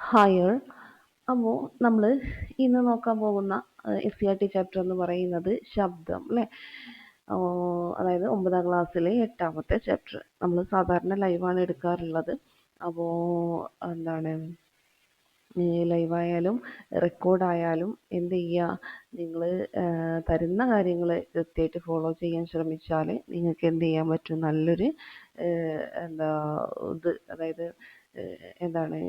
Higher. അപ്പോൾ നമ്മൾ ഇന്ന് നോക്കാൻ പോകുന്ന SCRT ചാപ്റ്റർ എന്ന് പറയുന്നത് ശബ്ദം അല്ലേ. അതായത് 9ാം ക്ലാസ്സിലെ 8ാമത്തെ ചാപ്റ്റർ. നമ്മൾ സാധാരണ ലൈവാണ് എടുക്കാറുള്ളത്. അപ്പോൾ എന്താണ്, ലൈവായാലും റെക്കോർഡായാലും എന്ത് ചെയ്യുക, നിങ്ങൾ തരുന്ന കാര്യങ്ങൾ കൃത്യമായിട്ട് ഫോളോ ചെയ്യാൻ ശ്രമിച്ചാൽ നിങ്ങൾക്ക് എന്ത് ചെയ്യാൻ പറ്റും, നല്ലൊരു എന്താ ഇത്, അതായത് എന്താണ്,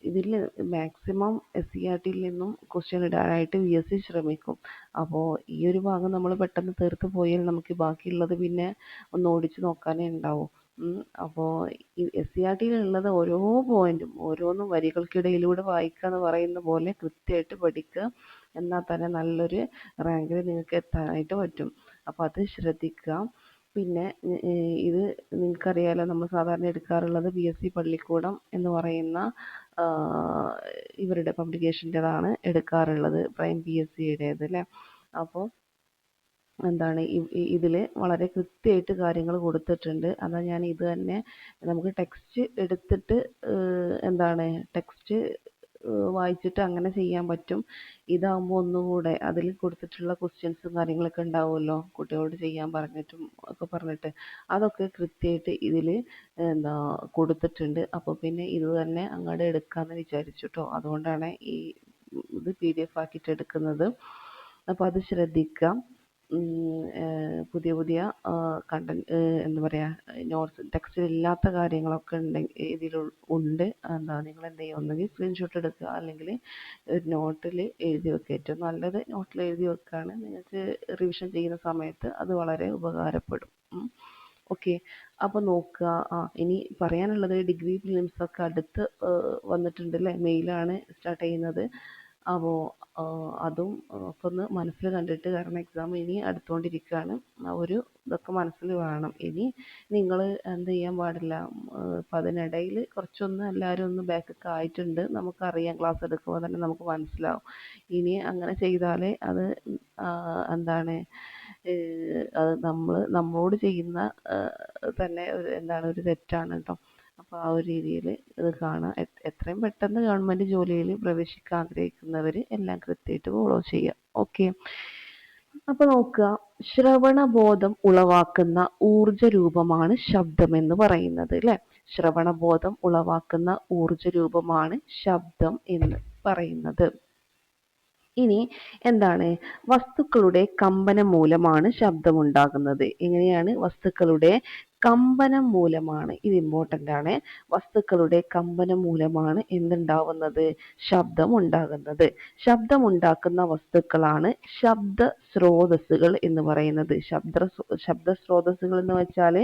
ഇതിൽ മാക്സിമം SCRTയിൽ നിന്നും ക്വസ്റ്റ്യൻ ഇടാനായിട്ട് VSC ശ്രമിക്കും. അപ്പോൾ ഈ ഒരു ഭാഗം നമ്മൾ പെട്ടെന്ന് തീർത്ത് പോയാൽ നമുക്ക് ബാക്കിയുള്ളത് പിന്നെ ഒന്ന് ഓടിച്ച് നോക്കാനേ ഉണ്ടാവും. അപ്പോൾ ഈ SCRTയിലുള്ളത് ഓരോ പോയിന്റും ഓരോന്നും വരികൾക്കിടയിലൂടെ വായിക്കുക എന്ന് പറയുന്ന പോലെ കൃത്യമായിട്ട് പഠിക്കുക. എന്നാൽ തന്നെ നല്ലൊരു റാങ്കിൽ നിങ്ങൾക്ക് എത്താനായിട്ട് പറ്റും. അപ്പോൾ അത് ശ്രദ്ധിക്കുക. പിന്നെ ഇത് നിങ്ങൾക്കറിയാലോ, നമ്മൾ സാധാരണ എടുക്കാറുള്ളത് PSC പള്ളിക്കൂടം എന്ന് പറയുന്ന ഇവരുടെ പബ്ലിക്കേഷൻ്റെതാണ് എടുക്കാറുള്ളത്, പ്രൈം PSCയുടേത് അല്ലേ. അപ്പോൾ എന്താണ്, ഇതിൽ വളരെ കൃത്യമായിട്ട് കാര്യങ്ങൾ കൊടുത്തിട്ടുണ്ട്. അതാ ഞാൻ ഇത് തന്നെ നമുക്ക് ടെക്സ്റ്റ് എടുത്തിട്ട് എന്താണ് ടെക്സ്റ്റ് വായിച്ചിട്ട് അങ്ങനെ ചെയ്യാൻ പറ്റും. ഇതാകുമ്പോൾ ഒന്നുകൂടെ അതിൽ കൊടുത്തിട്ടുള്ള ക്വസ്റ്റ്യൻസും കാര്യങ്ങളൊക്കെ ഉണ്ടാവുമല്ലോ, കുട്ടികളോട് ചെയ്യാൻ പറഞ്ഞിട്ടും ഒക്കെ പറഞ്ഞിട്ട്, അതൊക്കെ കൃത്യമായിട്ട് ഇതിൽ എന്താ കൊടുത്തിട്ടുണ്ട്. അപ്പോൾ പിന്നെ ഇത് തന്നെ അങ്ങോട്ട് എടുക്കാമെന്ന് വിചാരിച്ചു കേട്ടോ. അതുകൊണ്ടാണ് ഈ ഇത് PDF ആക്കിയിട്ട് എടുക്കുന്നത്. അപ്പോൾ അത് ശ്രദ്ധിക്കാം. പുതിയ പുതിയ കണ്ടന്റ്, എന്താ പറയുക, നോട്ട്സ് ടെക്സ്റ്റിൽ ഇല്ലാത്ത കാര്യങ്ങളൊക്കെ ഉണ്ടെങ്കിൽ ഇതിൽ ഉണ്ട്. എന്താ, നിങ്ങൾ എന്ത് ചെയ്യുക, ഒന്നുകിൽ സ്ക്രീൻഷോട്ട് എടുക്കുക, അല്ലെങ്കിൽ ഒരു നോട്ടിൽ എഴുതി വെക്കുക. ഏറ്റവും നല്ലത് നോട്ടിൽ എഴുതി വെക്കുകയാണ്. നിങ്ങൾക്ക് റിവിഷൻ ചെയ്യുന്ന സമയത്ത് അത് വളരെ ഉപകാരപ്പെടും. ഓക്കെ, അപ്പോൾ നോക്കുക. ഇനി പറയാനുള്ളത്, ഡിഗ്രി പ്രിലിംസ് ഒക്കെ അടുത്ത് വന്നിട്ടുണ്ട് അല്ലേ, മെയിലാണ് സ്റ്റാർട്ട് ചെയ്യുന്നത്. അപ്പോൾ അതും ഒക്കെ ഒന്ന് മനസ്സിൽ കണ്ടിട്ട്, കാരണം എക്സാം ഇനി അടുത്തുകൊണ്ടിരിക്കുകയാണ്, ഒരു ഇതൊക്കെ മനസ്സിൽ വേണം. ഇനി നിങ്ങൾ എന്ത് ചെയ്യാൻ പാടില്ല, അപ്പം അതിനിടയിൽ കുറച്ചൊന്ന് എല്ലാവരും ഒന്ന് ബാക്കൊക്കെ ആയിട്ടുണ്ട്, നമുക്കറിയാം, ക്ലാസ് എടുക്കുമ്പോൾ തന്നെ നമുക്ക് മനസ്സിലാവും. ഇനി അങ്ങനെ ചെയ്താലേ അത് എന്താണ്, അത് നമ്മളോട് ചെയ്യുന്ന തന്നെ എന്താണ്, ഒരു തെറ്റാണ് കേട്ടോ. അപ്പോൾ ആ ഒരു രീതിയിൽ ഇത് കാണാം. എത്രയും പെട്ടെന്ന് ഗവൺമെൻറ് ജോലിയിൽ പ്രവേശിക്കാൻ ആഗ്രഹിക്കുന്നവർ എല്ലാം കൃത്യമായിട്ട് ഫോളോ ചെയ്യുക. ഓക്കെ, അപ്പോൾ നോക്കുക, ശ്രവണബോധം ഉളവാക്കുന്ന ഊർജ രൂപമാണ് ശബ്ദം എന്ന് പറയുന്നത് അല്ലേ. ശ്രവണബോധം ഉളവാക്കുന്ന ഊർജ രൂപമാണ് ശബ്ദം എന്ന് പറയുന്നത്. ഇനി എന്താണ്, വസ്തുക്കളുടെ കമ്പനം മൂലമാണ് ശബ്ദമുണ്ടാകുന്നത്. എങ്ങനെയാണ്, വസ്തുക്കളുടെ കമ്പനം മൂലമാണ്, ഇത് ഇമ്പോർട്ടൻ്റ് ആണ്. വസ്തുക്കളുടെ കമ്പനം മൂലമാണ് എന്തുണ്ടാവുന്നത്, ശബ്ദം ഉണ്ടാകുന്നത്. ശബ്ദമുണ്ടാക്കുന്ന വസ്തുക്കളാണ് ശബ്ദ സ്രോതസ്സുകൾ എന്ന് പറയുന്നത്. ശബ്ദ സ്രോതസ്സുകൾ എന്ന് വെച്ചാൽ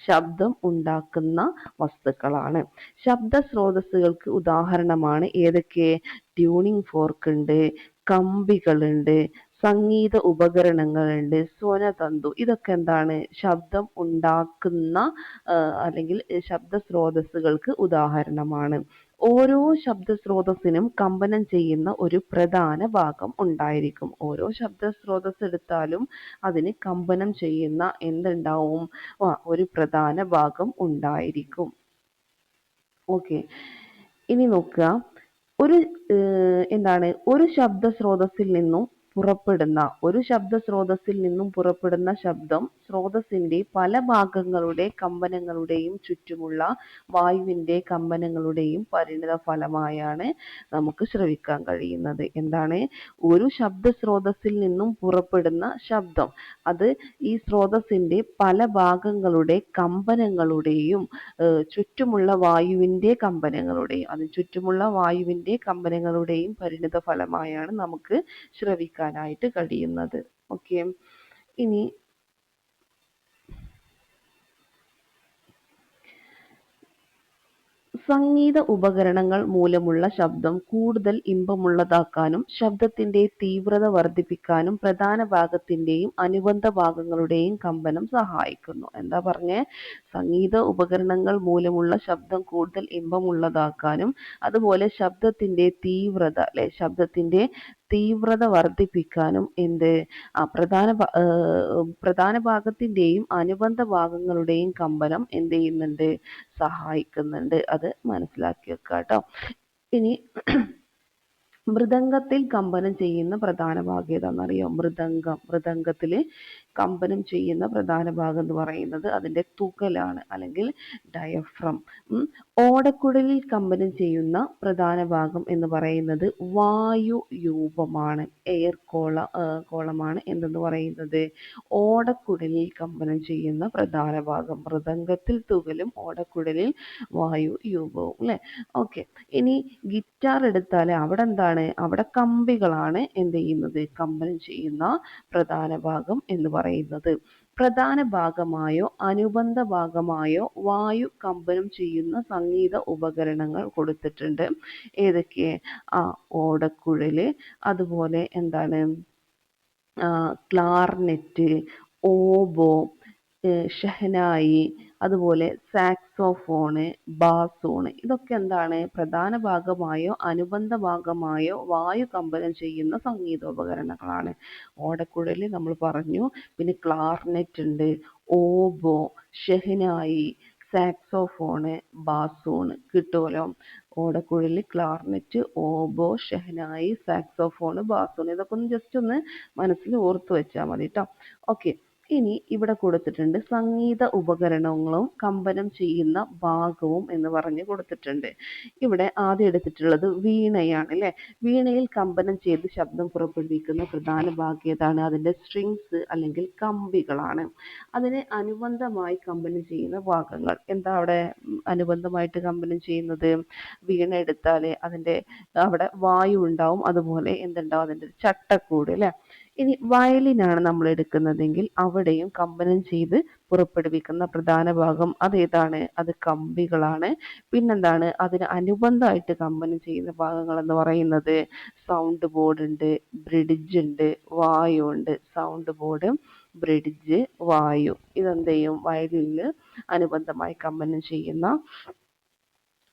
ശബ്ദം ഉണ്ടാക്കുന്ന വസ്തുക്കളാണ്. ശബ്ദ സ്രോതസ്സുകൾക്ക് ഉദാഹരണമാണ് ഏതൊക്കെ, ട്യൂണിംഗ് ഫോർക്ക് ഉണ്ട്, കമ്പികളുണ്ട്, സംഗീത ഉപകരണങ്ങളുണ്ട്, സ്വനതന്തു. ഇതൊക്കെ എന്താണ്, ശബ്ദം ഉണ്ടാക്കുന്ന അല്ലെങ്കിൽ ശബ്ദ സ്രോതസ്സുകൾക്ക് ഉദാഹരണമാണ്. ഓരോ ശബ്ദ സ്രോതസ്സിനും കമ്പനം ചെയ്യുന്ന ഒരു പ്രധാന ഭാഗം ഉണ്ടായിരിക്കും. ഓരോ ശബ്ദ സ്രോതസ് എടുത്താലും അതിന് കമ്പനം ചെയ്യുന്ന എന്തുണ്ടാവും, ഒരു പ്രധാന ഭാഗം ഉണ്ടായിരിക്കും. ഓക്കെ, ഇനി നോക്കുക, ഒരു എന്താണ്, ഒരു ശബ്ദ സ്രോതസ്സിൽ നിന്നും പുറപ്പെടുന്ന ശബ്ദം സ്രോതസ്സിന്റെ പല ഭാഗങ്ങളുടെ കമ്പനങ്ങളുടെയും ചുറ്റുമുള്ള വായുവിന്റെ കമ്പനങ്ങളുടെയും പരിണിത ഫലമായാണ് നമുക്ക് ശ്രവിക്കാൻ കഴിയുന്നത്. എന്താണ്, ഒരു ശബ്ദ സ്രോതസ്സിൽ നിന്നും പുറപ്പെടുന്ന ശബ്ദം, അത് ഈ സ്രോതസ്സിന്റെ പല ഭാഗങ്ങളുടെ കമ്പനങ്ങളുടെയും ചുറ്റുമുള്ള വായുവിന്റെ കമ്പനങ്ങളുടെയും പരിണിത ഫലമായാണ് നമുക്ക് ശ്രവിക്കാനായിട്ട് കഴിയുന്നത്. ഓക്കെ, ഇനി സംഗീത ഉപകരണങ്ങൾ മൂലമുള്ള ശബ്ദം കൂടുതൽ ഇമ്പമുള്ളതാക്കാനും ശബ്ദത്തിന്റെ തീവ്രത വർദ്ധിപ്പിക്കാനും പ്രധാന ഭാഗത്തിന്റെയും അനുബന്ധ ഭാഗങ്ങളുടെയും കമ്പനം സഹായിക്കുന്നു. എന്താ പറഞ്ഞേ, സംഗീത ഉപകരണങ്ങൾ മൂലമുള്ള ശബ്ദം കൂടുതൽ ഇമ്പമുള്ളതാക്കാനും അതുപോലെ ശബ്ദത്തിന്റെ തീവ്രത വർദ്ധിപ്പിക്കാനും പ്രധാന ഭാഗത്തിന്റെയും അനുബന്ധ ഭാഗങ്ങളുടെയും കമ്പനം എന്ത് ചെയ്യുന്നുണ്ട്, സഹായിക്കുന്നുണ്ട്. അത് മനസ്സിലാക്കി വെക്കുക കേട്ടോ. ഇനി മൃദംഗത്തിൽ കമ്പനം ചെയ്യുന്ന പ്രധാന ഭാഗം ഏതാണെന്നറിയോ? മൃദംഗത്തിൽ കമ്പനം ചെയ്യുന്ന പ്രധാന ഭാഗം എന്ന് പറയുന്നത് അതിൻ്റെ തുകലാണ്, അല്ലെങ്കിൽ ഡയഫ്രം. ഓടക്കുഴലിൽ കമ്പനം ചെയ്യുന്ന പ്രധാന ഭാഗം എന്ന് പറയുന്നത് വായുയൂപമാണ്, കോളമാണ് എന്തെന്ന് പറയുന്നത് ഓടക്കുഴലിൽ കമ്പനം ചെയ്യുന്ന പ്രധാന ഭാഗം. മൃദംഗത്തിൽ തുകലും ഓടക്കുഴലിൽ വായുയൂപവും, അല്ലേ? ഓക്കെ. ഇനി ഗിറ്റാർ എടുത്താൽ അവിടെ എന്താണ്? അവിടെ കമ്പികളാണ് എന്ത് ചെയ്യുന്നത്? കമ്പനം ചെയ്യുന്ന പ്രധാന ഭാഗം എന്ന് പറയുന്നത്. പ്രധാന ഭാഗമായോ അനുബന്ധ ഭാഗമായോ വായു കമ്പനം ചെയ്യുന്ന സംഗീത ഉപകരണങ്ങൾ കൊടുത്തിട്ടുണ്ട്. ഏതൊക്കെ? ഓടക്കുഴല്, അതുപോലെ എന്താണ്, ക്ലാർനെറ്റ്, ഓബോ, ഷഹനായി, അതുപോലെ സാക്സോഫോണ്, ബാസൂണ്. ഇതൊക്കെ എന്താണ്? പ്രധാന ഭാഗമായോ അനുബന്ധ ഭാഗമായോ വായു കമ്പനം ചെയ്യുന്ന സംഗീതോപകരണങ്ങളാണ്. ഓടക്കുഴൽ നമ്മൾ പറഞ്ഞു, പിന്നെ ക്ലാർനെറ്റ് ഉണ്ട്, ഓബോ, ഷഹനായി, സാക്സോഫോണ്, ബാസൂണ്. കിട്ടുമല്ലോ. ഓടക്കുഴൽ, ക്ലാർനെറ്റ്, ഓബോ, ഷഹനായി, സാക്സോഫോണ്, ബാസൂണ്. ഇതൊക്കെ ഒന്ന് ജസ്റ്റ് ഒന്ന് മനസ്സിൽ ഓർത്തു വെച്ചാൽ മതി കേട്ടോ. ഓക്കെ. ഇനി ഇവിടെ കൊടുത്തിട്ടുണ്ട് സംഗീത ഉപകരണങ്ങളും കമ്പനം ചെയ്യുന്ന ഭാഗവും എന്ന് പറഞ്ഞ് കൊടുത്തിട്ടുണ്ട്. ഇവിടെ ആദ്യം എടുത്തിട്ടുള്ളത് വീണയാണ്, അല്ലേ? വീണയിൽ കമ്പനം ചെയ്ത് ശബ്ദം പുറപ്പെടുവിക്കുന്ന പ്രധാന ഭാഗം ഏതാണ്? അതിൻ്റെ സ്ട്രിങ്സ് അല്ലെങ്കിൽ കമ്പികളാണ്. അതിന് അനുബന്ധമായി കമ്പനം ചെയ്യുന്ന ഭാഗങ്ങൾ എന്താ? അവിടെ അനുബന്ധമായിട്ട് കമ്പനം ചെയ്യുന്നത്, വീണ എടുത്താൽ അതിൻ്റെ അവിടെ വായു ഉണ്ടാവും, അതുപോലെ എന്തുണ്ടാവും? അതിൻ്റെ ചട്ടക്കൂട്, അല്ലേ? ഇനി വയലിനാണ് നമ്മൾ എടുക്കുന്നതെങ്കിൽ അവിടെയും കമ്പനം ചെയ്ത് പുറപ്പെടുവിക്കുന്ന പ്രധാന ഭാഗം അതേതാണ്? അത് കമ്പികളാണ്. പിന്നെന്താണ്? അതിന് അനുബന്ധമായിട്ട് കമ്പനം ചെയ്യുന്ന ഭാഗങ്ങൾ എന്ന് പറയുന്നത് സൗണ്ട് ബോർഡ് ഉണ്ട്, ബ്രിഡ്ജ് ഉണ്ട്, വായു ഉണ്ട്. സൗണ്ട് ബോർഡ്, ബ്രിഡ്ജ്, വായു. ഇതെന്ത് ചെയ്യും? വയലിന് അനുബന്ധമായി കമ്പനം ചെയ്യുന്ന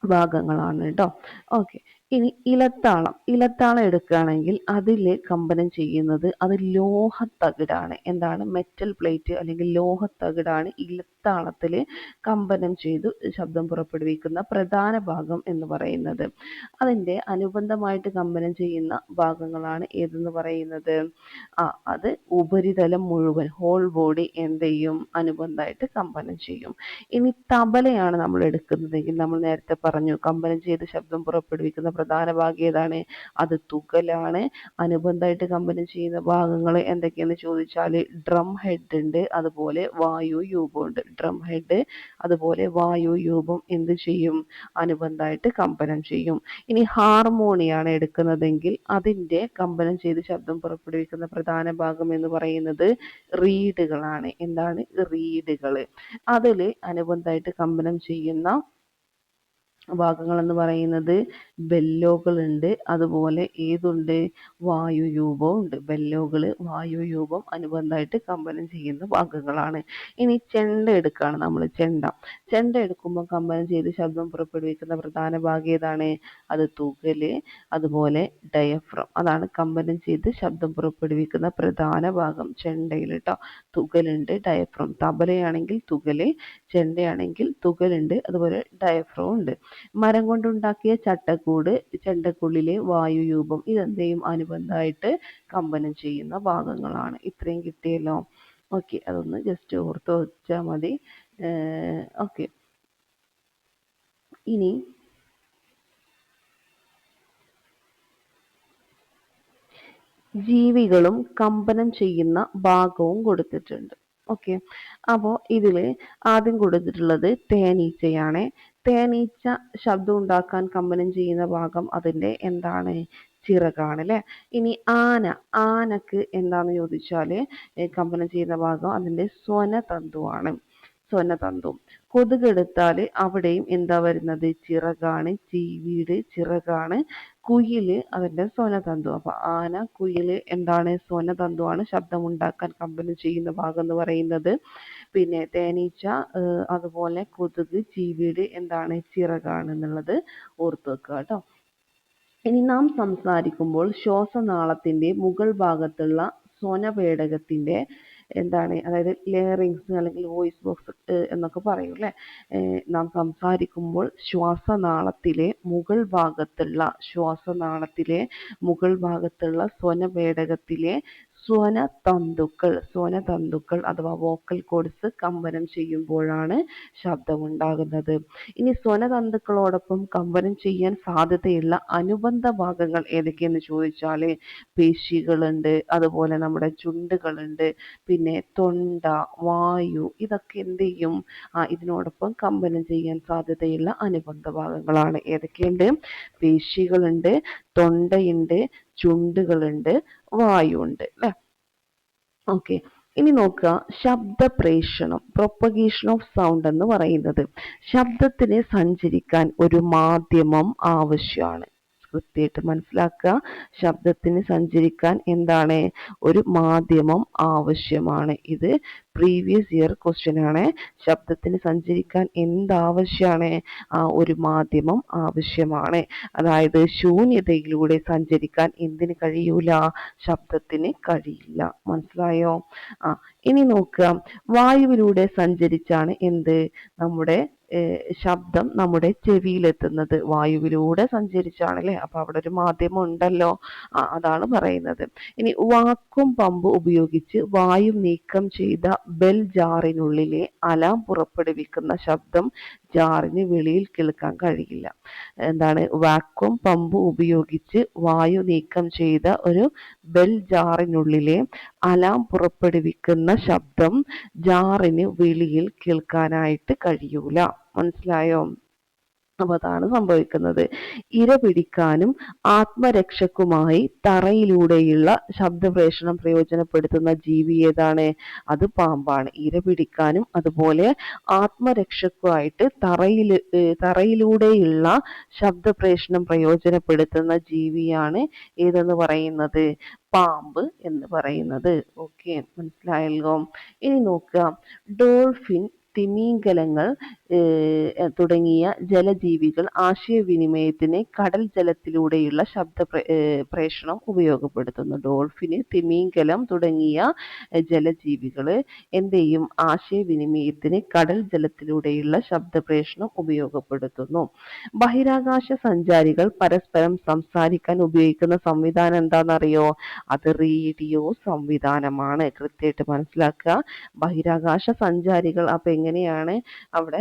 ഭാഗങ്ങളാണ് കേട്ടോ. ഓക്കെ. ഇനി ഇലത്താളം എടുക്കുകയാണെങ്കിൽ അതിൽ കമ്പനം ചെയ്യുന്നത് അത് ലോഹത്തകിടാണ്. എന്താണ്? മെറ്റൽ പ്ലേറ്റ് അല്ലെങ്കിൽ ലോഹത്തകിടാണ് ഇലത്താളത്തിൽ കമ്പനം ചെയ്ത് ശബ്ദം പുറപ്പെടുവിക്കുന്ന പ്രധാന ഭാഗം എന്ന് പറയുന്നത്. അതിൻ്റെ അനുബന്ധമായിട്ട് കമ്പനം ചെയ്യുന്ന ഭാഗങ്ങളാണ് ഏതെന്ന് പറയുന്നത്? അത് ഉപരിതലം മുഴുവൻ, ഹോൾ ബോഡി എന്ത് ചെയ്യും? അനുബന്ധമായിട്ട് കമ്പനം ചെയ്യും. ഇനി തബലയാണ് നമ്മൾ എടുക്കുന്നതെങ്കിൽ നമ്മൾ നേരത്തെ പറഞ്ഞു കമ്പനം ചെയ്ത് ശബ്ദം പുറപ്പെടുവിക്കുന്ന പ്രധാന ഭാഗം ഏതാണ്? അത് തുകലാണ്. അനുബന്ധമായിട്ട് കമ്പനം ചെയ്യുന്ന ഭാഗങ്ങൾ എന്തൊക്കെയെന്ന് ചോദിച്ചാൽ ഡ്രം ഹെഡ് ഉണ്ട്, അതുപോലെ വായുയൂപം ഉണ്ട്. ഡ്രം ഹെഡ്, അതുപോലെ വായുയൂപം എന്ത് ചെയ്യും? അനുബന്ധമായിട്ട് കമ്പനം ചെയ്യും. ഇനി ഹാർമോണിയാണ് എടുക്കുന്നതെങ്കിൽ അതിൻ്റെ കമ്പനം ചെയ്ത് ശബ്ദം പുറപ്പെടുവിക്കുന്ന പ്രധാന ഭാഗം എന്ന് പറയുന്നത് റീഡുകളാണ്. എന്താണ്? റീഡുകൾ. അതിൽ അനുബന്ധമായിട്ട് കമ്പനം ചെയ്യുന്ന ഭാഗങ്ങൾ എന്ന് പറയുന്നത് ബെല്ലോകളുണ്ട്, അതുപോലെ ഏതുണ്ട്? വായുയൂപവും ഉണ്ട്. ബെല്ലോകൾ, വായുയൂപം അനുബന്ധമായിട്ട് കമ്പനം ചെയ്യുന്ന ഭാഗങ്ങളാണ്. ഇനി ചെണ്ട എടുക്കുകയാണ് നമ്മൾ. ചെണ്ട എടുക്കുമ്പോൾ കമ്പനം ചെയ്ത് ശബ്ദം പുറപ്പെടുവിക്കുന്ന പ്രധാന ഭാഗം ഏതാണ്? അത് തുകല്, അതുപോലെ ഡയഫ്രം. അതാണ് കമ്പനം ചെയ്ത് ശബ്ദം പുറപ്പെടുവിക്കുന്ന പ്രധാന ഭാഗം ചെണ്ടയിൽ കേട്ടോ. തുകലുണ്ട്, ഡയഫ്രം. തബലയാണെങ്കിൽ തുകല്, ചെണ്ടയാണെങ്കിൽ തുകലുണ്ട്, അതുപോലെ ഡയഫ്രം ഉണ്ട്. മരം കൊണ്ടുണ്ടാക്കിയ ചട്ടക്കൂട്, ചെണ്ടക്കുള്ളിലെ വായുയൂപം. ഇതെന്തെയും അനുബന്ധമായിട്ട് കമ്പനം ചെയ്യുന്ന ഭാഗങ്ങളാണ്. ഇത്രയും കിട്ടിയല്ലോ. ഓക്കെ. അതൊന്ന് ജസ്റ്റ് ഓർത്ത് വെച്ചാൽ മതി. ഓക്കെ. ഇനി ജീവികളും കമ്പനം ചെയ്യുന്ന ഭാഗവും കൊടുത്തിട്ടുണ്ട്. ഓക്കെ. അപ്പോൾ ഇതിൽ ആദ്യം കൊടുത്തിട്ടുള്ളത് തേനീച്ചയാണ്. തേനീച്ച ശബ്ദം ഉണ്ടാക്കാൻ കമ്പനം ചെയ്യുന്ന ഭാഗം അതിൻ്റെ എന്താണ്? ചിറകാണ്, അല്ലേ? ഇനി ആനക്ക് എന്താന്ന് ചോദിച്ചാൽ കമ്പനം ചെയ്യുന്ന ഭാഗം അതിൻ്റെ സ്വനതന്തുവാണ്. സ്വനതന്തു. കൊതുകെടുത്താൽ അവിടെയും എന്താ വരുന്നത്? ചിറകാണ്. ചീവീട് ചിറകാണ്. കുയില് അതിൻ്റെ സ്വനതന്തു. അപ്പൊ ആന, കുയില് എന്താണ്? സ്വനതന്തുവാണ്. ശബ്ദമുണ്ടാക്കാൻ കമ്പനം ചെയ്യുന്ന ഭാഗം എന്ന് പറയുന്നത്. പിന്നെ തേനീച്ച, അതുപോലെ കൊതുക്, ചീവീട് എന്താണ്? ചിറകാണ് എന്നുള്ളത് ഓർത്ത് വെക്കുക കേട്ടോ. ഇനി നാം സംസാരിക്കുമ്പോൾ ശ്വാസനാളത്തിന്റെ മുകൾ ഭാഗത്തുള്ള സ്വനപേടകത്തിന്റെ എന്താണ്, അതായത് ലെയറിങ്സ് അല്ലെങ്കിൽ വോയിസ് ബോക്സ് എന്നൊക്കെ പറയും അല്ലേ. നാം സംസാരിക്കുമ്പോൾ ശ്വാസനാളത്തിലെ മുകൾ ഭാഗത്തുള്ള സ്വനപേടകത്തിലെ സ്വനതന്തുക്കൾ അഥവാ വോക്കൽ കോഡ്സ് കമ്പനം ചെയ്യുമ്പോഴാണ് ശബ്ദമുണ്ടാകുന്നത്. ഇനി സ്വനതന്തുക്കളോടൊപ്പം കമ്പനം ചെയ്യാൻ സാധ്യതയുള്ള അനുബന്ധ ഭാഗങ്ങൾ ഏതൊക്കെയെന്ന് ചോദിച്ചാൽ പേശികളുണ്ട്, അതുപോലെ നമ്മുടെ ചുണ്ടുകളുണ്ട്, പിന്നെ തൊണ്ട, വായു, ഇതൊക്കെ എന്ത് ചെയ്യും, ഇതിനോടൊപ്പം കമ്പനം ചെയ്യാൻ സാധ്യതയുള്ള അനുബന്ധ ഭാഗങ്ങളാണ്. ഏതൊക്കെയുണ്ട്? പേശികളുണ്ട്, തൊണ്ടയുണ്ട്, ചുണ്ടുകളുണ്ട്, വായു ഉണ്ട് അല്ലേ. ഓക്കെ, ഇനി നോക്കുക, ശബ്ദപ്രേഷണം, പ്രൊപ്പഗേഷൻ ഓഫ് സൗണ്ട് എന്ന് പറയുന്നത് ശബ്ദത്തിന് സഞ്ചരിക്കാൻ ഒരു മാധ്യമം ആവശ്യമാണ്. കൃത്യമായിട്ട് മനസ്സിലാക്കുക, ശബ്ദത്തിന് സഞ്ചരിക്കാൻ എന്താണ്, ഒരു മാധ്യമം ആവശ്യമാണ്. ഇത് പ്രീവിയസ് ഇയർ ക്വസ്റ്റ്യൻ ആണ്. ശബ്ദത്തിന് സഞ്ചരിക്കാൻ എന്താവശ്യമാണ്? ഒരു മാധ്യമം ആവശ്യമാണ്. അതായത് ശൂന്യതയിലൂടെ സഞ്ചരിക്കാൻ എന്തിന് കഴിയൂല? ശബ്ദത്തിന് കഴിയില്ല. മനസ്സിലായോ? ഇനി നോക്കുക, വായുവിലൂടെ സഞ്ചരിച്ചാണ് എന്ത്, നമ്മുടെ ശബ്ദം നമ്മുടെ ചെവിയിലെത്തുന്നത്. വായുവിലൂടെ സഞ്ചരിച്ചാണ് അല്ലേ. അപ്പൊ അവിടെ ഒരു മാധ്യമം ഉണ്ടല്ലോ, അതാണ് പറയുന്നത്. ഇനി വാക്വം പമ്പ് ഉപയോഗിച്ച് വായു നീക്കം ചെയ്ത ബെൽ ജാറിനുള്ളിലെ അലാം പുറപ്പെടുവിക്കുന്ന ശബ്ദം ജാറിന് വെളിയിൽ കേൾക്കാൻ കഴിയില്ല. എന്താണ്, വാക്വം പമ്പ് ഉപയോഗിച്ച് വായു നീക്കം ചെയ്ത ഒരു ബെൽ ജാറിനുള്ളിലെ അലാം പുറപ്പെടുവിക്കുന്ന ശബ്ദം ജാറിന് വെളിയിൽ കേൾക്കാനായിട്ട് കഴിയൂല. മനസ്സിലായോ? അപ്പൊ അതാണ് സംഭവിക്കുന്നത്. ഇര പിടിക്കാനും ആത്മരക്ഷക്കുമായി തറയിലൂടെയുള്ള ശബ്ദപ്രേഷണം പ്രയോജനപ്പെടുത്തുന്ന ജീവി ഏതാണ്? അത് പാമ്പാണ്. ഇര പിടിക്കാനും അതുപോലെ ആത്മരക്ഷക്കുമായിട്ട് തറയിലൂടെയുള്ള ശബ്ദപ്രേഷണം പ്രയോജനപ്പെടുത്തുന്ന ജീവിയാണ് ഏതെന്ന് പറയുന്നത്? പാമ്പ് എന്ന് പറയുന്നത്. ഓക്കെ, മനസ്സിലായല്ലോ. ഇനി നോക്കുക, ഡോൾഫിൻ, തിമിംഗലങ്ങൾ തുടങ്ങിയ ജലജീവികൾ ആശയവിനിമയത്തിന് കടൽ ജലത്തിലൂടെയുള്ള പ്രേഷണം ഉപയോഗപ്പെടുത്തുന്നു. ഡോൾഫിന്, തിമിംഗലം തുടങ്ങിയ ജലജീവികൾ എന്ത് ചെയ്യും? ആശയവിനിമയത്തിന് കടൽ ജലത്തിലൂടെയുള്ള ശബ്ദപ്രേഷണം ഉപയോഗപ്പെടുത്തുന്നു. ബഹിരാകാശ സഞ്ചാരികൾ പരസ്പരം സംസാരിക്കാൻ ഉപയോഗിക്കുന്ന സംവിധാനം എന്താണെന്നറിയോ? അത് റേഡിയോ സംവിധാനമാണ്. കൃത്യമായിട്ട് മനസ്സിലാക്കുക. ബഹിരാകാശ സഞ്ചാരികൾ അപ്പൊ എങ്ങനെയാണ് അവിടെ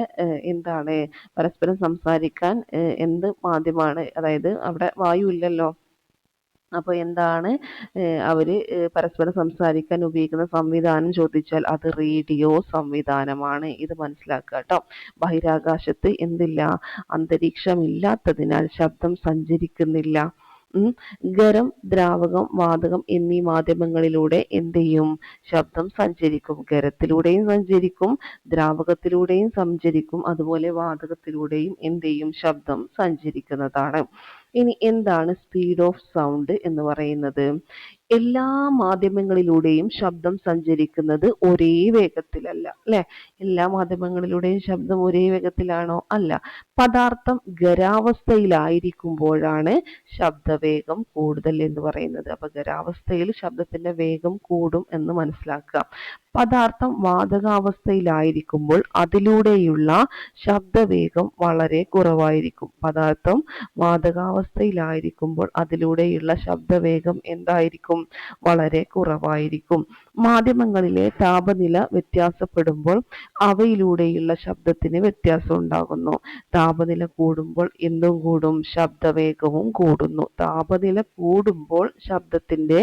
എന്താണ് പരസ്പരം സംസാരിക്കാൻ എന്ത് മാധ്യമമാണ്? അതായത് അവിടെ വായു ഇല്ലല്ലോ. അപ്പൊ എന്താണ് അവര് പരസ്പരം സംസാരിക്കാൻ ഉപയോഗിക്കുന്ന സംവിധാനം ചോദിച്ചാൽ അത് റേഡിയോ സംവിധാനമാണ്. ഇത് മനസ്സിലാക്കുക കേട്ടോ. ബഹിരാകാശത്ത് എന്തില്ല? അന്തരീക്ഷമില്ലാത്തതിനാൽ ശബ്ദം സഞ്ചരിക്കുന്നില്ല. ഖരം, ദ്രാവകം, വാതകം എന്നീ മാധ്യമങ്ങളിലൂടെ എന്ത് ചെയ്യും? ശബ്ദം സഞ്ചരിക്കും. ഖരത്തിലൂടെയും സഞ്ചരിക്കും, ദ്രാവകത്തിലൂടെയും സഞ്ചരിക്കും, അതുപോലെ വാതകത്തിലൂടെയും എന്ത് ചെയ്യും? ശബ്ദം സഞ്ചരിക്കുന്നതാണ്. ഇനി എന്താണ് സ്പീഡ് ഓഫ് സൗണ്ട് എന്ന് പറയുന്നത്? എല്ലാ മാധ്യമങ്ങളിലൂടെയും ശബ്ദം സഞ്ചരിക്കുന്നത് ഒരേ വേഗത്തിലല്ല അല്ലെ. എല്ലാ മാധ്യമങ്ങളിലൂടെയും ശബ്ദം ഒരേ വേഗത്തിലാണോ? അല്ല. പദാർത്ഥം ഖരാവസ്ഥയിലായിരിക്കുമ്പോഴാണ് ശബ്ദവേഗം കൂടുതൽ എന്ന് പറയുന്നത്. അപ്പൊ ഖരാവസ്ഥയിൽ ശബ്ദത്തിന്റെ വേഗം കൂടും എന്ന് മനസ്സിലാക്കുക. പദാർത്ഥം വാതകാവസ്ഥയിലായിരിക്കുമ്പോൾ അതിലൂടെയുള്ള ശബ്ദവേഗം വളരെ കുറവായിരിക്കും. പദാർത്ഥം വാതകാവസ്ഥയിലായിരിക്കുമ്പോൾ അതിലൂടെയുള്ള ശബ്ദവേഗം എന്തായിരിക്കും? വളരെ കുറവായിരിക്കും. മാധ്യമങ്ങളിലെ താപനില വ്യത്യാസപ്പെടുമ്പോൾ അവയിലൂടെയുള്ള ശബ്ദത്തിന് വ്യത്യാസം ഉണ്ടാകുന്നു. താപനില കൂടുമ്പോൾ എന്തും കൂടും? ശബ്ദവേഗവും കൂടുന്നു. താപനില കൂടുമ്പോൾ ശബ്ദത്തിന്റെ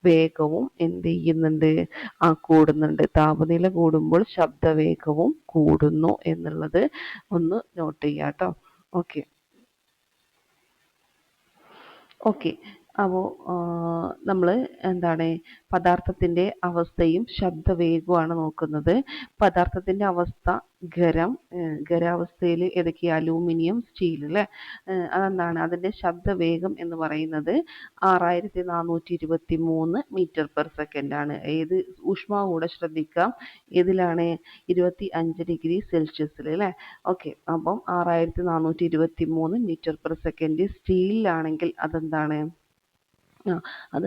വേഗവും എന്ത് ചെയ്യുന്നുണ്ട്? കൂടുന്നുണ്ട്. താപനില കൂടുമ്പോൾ ശബ്ദവേഗവും കൂടുന്നു എന്നുള്ളത് ഒന്ന് നോട്ട് ചെയ്യാം കേട്ടോ. ഓക്കെ ഓക്കെ അപ്പോൾ നമ്മൾ എന്താണ് പദാർത്ഥത്തിൻ്റെ അവസ്ഥയും ശബ്ദവേഗവുമാണ് നോക്കുന്നത്. പദാർത്ഥത്തിൻ്റെ അവസ്ഥ ഖരാവസ്ഥയിൽ ഏതൊക്കെയാ? അലൂമിനിയം, സ്റ്റീൽ അല്ലേ. അതെന്താണ് അതിൻ്റെ ശബ്ദവേഗം എന്ന് പറയുന്നത് 6423 മീറ്റർ പെർ സെക്കൻഡ് ആണ്. ഏത് ഊഷ്മാവ് കൂടെ ശ്രദ്ധിക്കാം. ഏതിലാണ്? 25 ഡിഗ്രി സെൽഷ്യസിൽ അല്ലേ. ഓക്കെ, അപ്പം 6423 മീറ്റർ പെർ സെക്കൻഡ്. സ്റ്റീലിലാണെങ്കിൽ അതെന്താണ്? അത്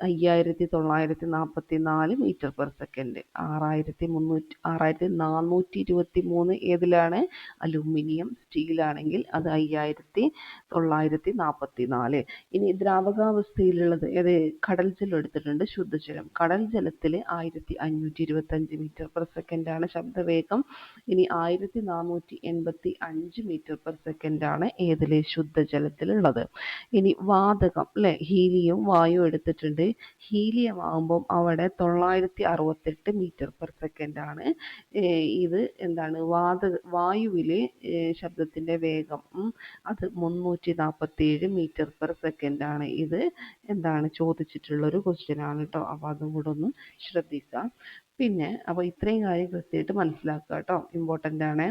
5944 മീറ്റർ പെർ സെക്കൻഡ്. 6423 ഏതിലാണ്? അലുമിനിയം സ്റ്റീലാണെങ്കിൽ അത് 5944. ഇനി ദ്രാവകാവസ്ഥയിലുള്ളത് ഏത്? കടൽ ജലം എടുത്തിട്ടുണ്ട്, ശുദ്ധജലം. കടൽ ജലത്തിൽ 1525 മീറ്റർ പെർ സെക്കൻഡ് ആണ് ശബ്ദവേഗം. ഇനി 1485 മീറ്റർ പെർ സെക്കൻഡ് ആണ് ഏതിലെ? ശുദ്ധജലത്തിലുള്ളത്. ഇനി വാതകം അല്ലെ, ഹീലിയം വായു എടുത്തിട്ടുണ്ട്. ഹീലിയം ആകുമ്പം അവിടെ 968 മീറ്റർ പെർ സെക്കൻഡ് ആണ്. ഇത് എന്താണ്? വായുവിലെ ശബ്ദത്തിന്റെ വേഗം അത് 347 മീറ്റർ പെർ സെക്കൻഡ് ആണ്. ഇത് എന്താണ്? ചോദിച്ചിട്ടുള്ള ഒരു ക്വസ്റ്റ്യൻ ആണ് കേട്ടോ. അപ്പോൾ അതും കൂടെ ഒന്ന് ശ്രദ്ധിക്കാം. പിന്നെ അപ്പോൾ ഇത്രയും കാര്യം കൃത്യമായിട്ട് മനസ്സിലാക്കുക കേട്ടോ, ഇമ്പോർട്ടൻ്റ് ആണ്.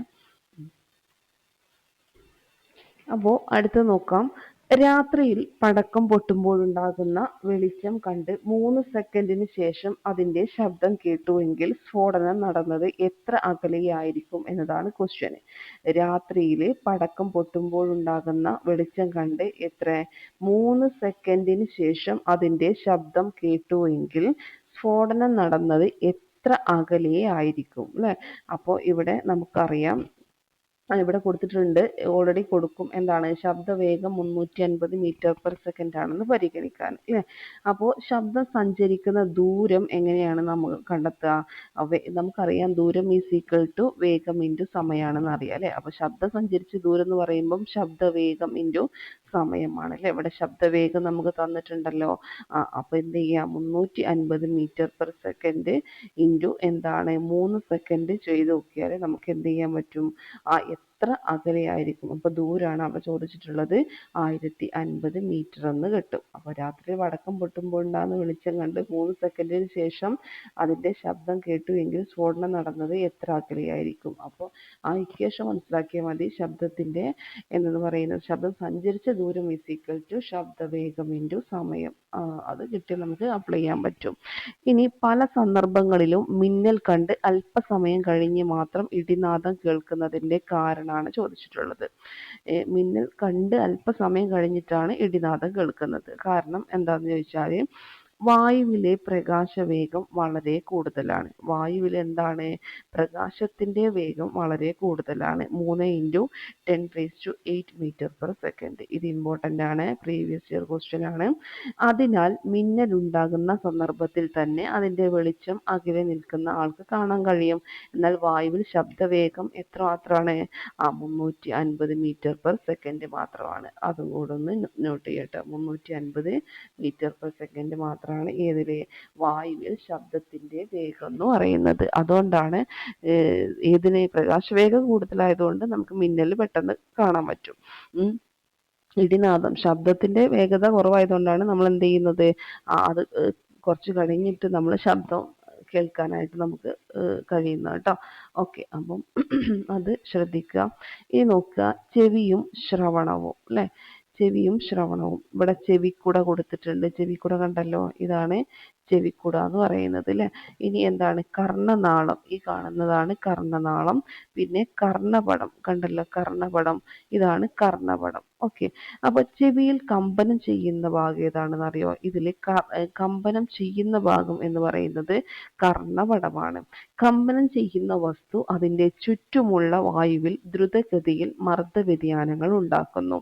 അപ്പോൾ അടുത്ത് നോക്കാം. രാത്രിയിൽ പടക്കം പൊട്ടുമ്പോഴുണ്ടാകുന്ന വെളിച്ചം കണ്ട് 3 സെക്കൻഡിന് ശേഷം അതിന്റെ ശബ്ദം കേട്ടുവെങ്കിൽ സ്ഫോടനം നടന്നത് എത്ര അകലെയായിരിക്കും എന്നതാണ് ക്വസ്റ്റ്യൻ. രാത്രിയിൽ പടക്കം പൊട്ടുമ്പോഴുണ്ടാകുന്ന വെളിച്ചം കണ്ട് എത്ര 3 സെക്കൻഡിന് ശേഷം അതിന്റെ ശബ്ദം കേട്ടുവെങ്കിൽ സ്ഫോടനം നടന്നത് എത്ര അകലെയായിരിക്കും അല്ലേ? അപ്പോൾ ഇവിടെ നമുക്കറിയാം, ഇവിടെ കൊടുത്തിട്ടുണ്ട്, ഓൾറെഡി കൊടുക്കും. എന്താണ്? ശബ്ദവേഗം 350 മീറ്റർ പെർ സെക്കൻഡ് ആണെന്ന് പരിഗണിക്കാൻ അല്ലേ? അപ്പോൾ ശബ്ദം സഞ്ചരിക്കുന്ന ദൂരം എങ്ങനെയാണ് നമുക്ക് കണ്ടെത്തുക? നമുക്കറിയാം ദൂരം ഈസ് ഈക്വൽ ടു വേഗം ഇൻറ്റു സമയമാണെന്ന് അറിയാം അല്ലേ? അപ്പോൾ ശബ്ദം സഞ്ചരിച്ച ദൂരം എന്ന് പറയുമ്പം ശബ്ദവേഗം ഇൻറ്റു സമയമാണ് അല്ലേ? ഇവിടെ ശബ്ദവേഗം നമുക്ക് തന്നിട്ടുണ്ടല്ലോ. അപ്പോൾ എന്ത് ചെയ്യാം? 350 മീറ്റർ പെർ സെക്കൻഡ് ഇൻറ്റു എന്താണ്? 3 സെക്കൻഡ് ചെയ്ത് നോക്കിയാൽ നമുക്ക് എന്ത് ചെയ്യാൻ പറ്റും? എത്ര അകലെയായിരിക്കും. അപ്പോൾ ദൂരമാണ് അപ്പോൾ ചോദിച്ചിട്ടുള്ളത്. 1050 മീറ്റർ എന്ന് കിട്ടും. അപ്പോൾ രാത്രി പടക്കം പൊട്ടുമ്പോൾ ഉണ്ടാകുന്ന വെളിച്ചം കണ്ട് 3 സെക്കൻഡിന് ശേഷം അതിന്റെ ശബ്ദം കേട്ടുവെങ്കിൽ സ്ഫോടനം നടന്നത് എത്ര അകലെയായിരിക്കും. അപ്പോൾ ആ ഇക്വേഷൻ മനസ്സിലാക്കിയാൽ മതി. ശബ്ദത്തിന്റെ എന്ന് പറയുന്നത് ശബ്ദം സഞ്ചരിച്ച ദൂരം ഈസ് ഈക്വൽ ടു ശബ്ദവേഗം ഇൻറ്റു സമയം. അത് കിട്ടിയാൽ നമുക്ക് അപ്ലൈ ചെയ്യാൻ പറ്റും. ഇനി പല സന്ദർഭങ്ങളിലും മിന്നൽ കണ്ട് അല്പസമയം കഴിഞ്ഞ് മാത്രം ഇടിനാദം കേൾക്കുന്നതിന്റെ കാരണമാണ് ചോദിച്ചിട്ടുള്ളത്. മിന്നൽ കണ്ട് അല്പസമയം കഴിഞ്ഞിട്ടാണ് ഇടിനാദം കേൾക്കുന്നത്. കാരണം എന്താണെന്ന് ചോദിച്ചാൽ വായുവിലെ പ്രകാശവേഗം വളരെ കൂടുതലാണ്. വായുവിൽ എന്താണ്? പ്രകാശത്തിന്റെ വേഗം വളരെ കൂടുതലാണ്. 3 × 10⁸ മീറ്റർ പെർ സെക്കൻഡ്. ഇത് ഇമ്പോർട്ടൻ്റ് ആണ്, പ്രീവിയസ് ഇയർ ക്വസ്റ്റ്യൻ ആണ്. അതിനാൽ മിന്നൽ ഉണ്ടാകുന്ന സന്ദർഭത്തിൽ തന്നെ അതിന്റെ വെളിച്ചം അകലെ നിൽക്കുന്ന ആൾക്ക് കാണാൻ കഴിയും. എന്നാൽ വായുവിൽ ശബ്ദവേഗം എത്ര മാത്രമാണ്? 350 മീറ്റർ പെർ സെക്കൻഡ് മാത്രമാണ്. അതും കൂടെ ഒന്ന് നോട്ട് ചെയ്യട്ടെ. 350 മീറ്റർ പെർ സെക്കൻഡ് മാത്രമാണ് ഏതിലെ? വായുവിൽ ശബ്ദത്തിന്റെ വേഗം എന്ന് പറയുന്നത്. അതുകൊണ്ടാണ് ഏതിന്? പ്രകാശവേഗം കൂടുതലായതുകൊണ്ട് നമുക്ക് മിന്നൽ പെട്ടെന്ന് കാണാൻ പറ്റും. ഇടിനാദം ശബ്ദത്തിന്റെ വേഗത കുറവായതുകൊണ്ടാണ് നമ്മൾ എന്ത് ചെയ്യുന്നത്? അത് കുറച്ച് കഴിഞ്ഞിട്ട് നമ്മൾ ശബ്ദം കേൾക്കാനായിട്ട് നമുക്ക് കഴിയുന്നത് കേട്ടോ. ഓക്കെ, അപ്പം അത് ശ്രദ്ധിക്കുക. ഇനി നോക്കുക, ചെവിയും ശ്രവണവും അല്ലേ? ചെവിയും ശ്രവണവും. ഇവിടെ ചെവിക്കുട കൊടുത്തിട്ടുണ്ട്. ചെവിക്കുട കണ്ടല്ലോ, ഇതാണ് ചെവിക്കുട എന്ന് പറയുന്നത് അല്ലേ? ഇനി എന്താണ്? കർണനാളം. ഈ കാണുന്നതാണ് കർണനാളം. പിന്നെ കർണപടം കണ്ടല്ലോ, കർണപടം. ഇതാണ് കർണപടം. ഓക്കെ, അപ്പൊ ചെവിയിൽ കമ്പനം ചെയ്യുന്ന ഭാഗം ഏതാണെന്ന് അറിയോ? ഇതിൽ കമ്പനം ചെയ്യുന്ന ഭാഗം എന്ന് പറയുന്നത് കർണപടമാണ്. കമ്പനം ചെയ്യുന്ന വസ്തു അതിന്റെ ചുറ്റുമുള്ള വായുവിൽ ദ്രുതഗതിയിൽ മർദ്ദ വ്യതിയാനങ്ങൾ ഉണ്ടാക്കുന്നു.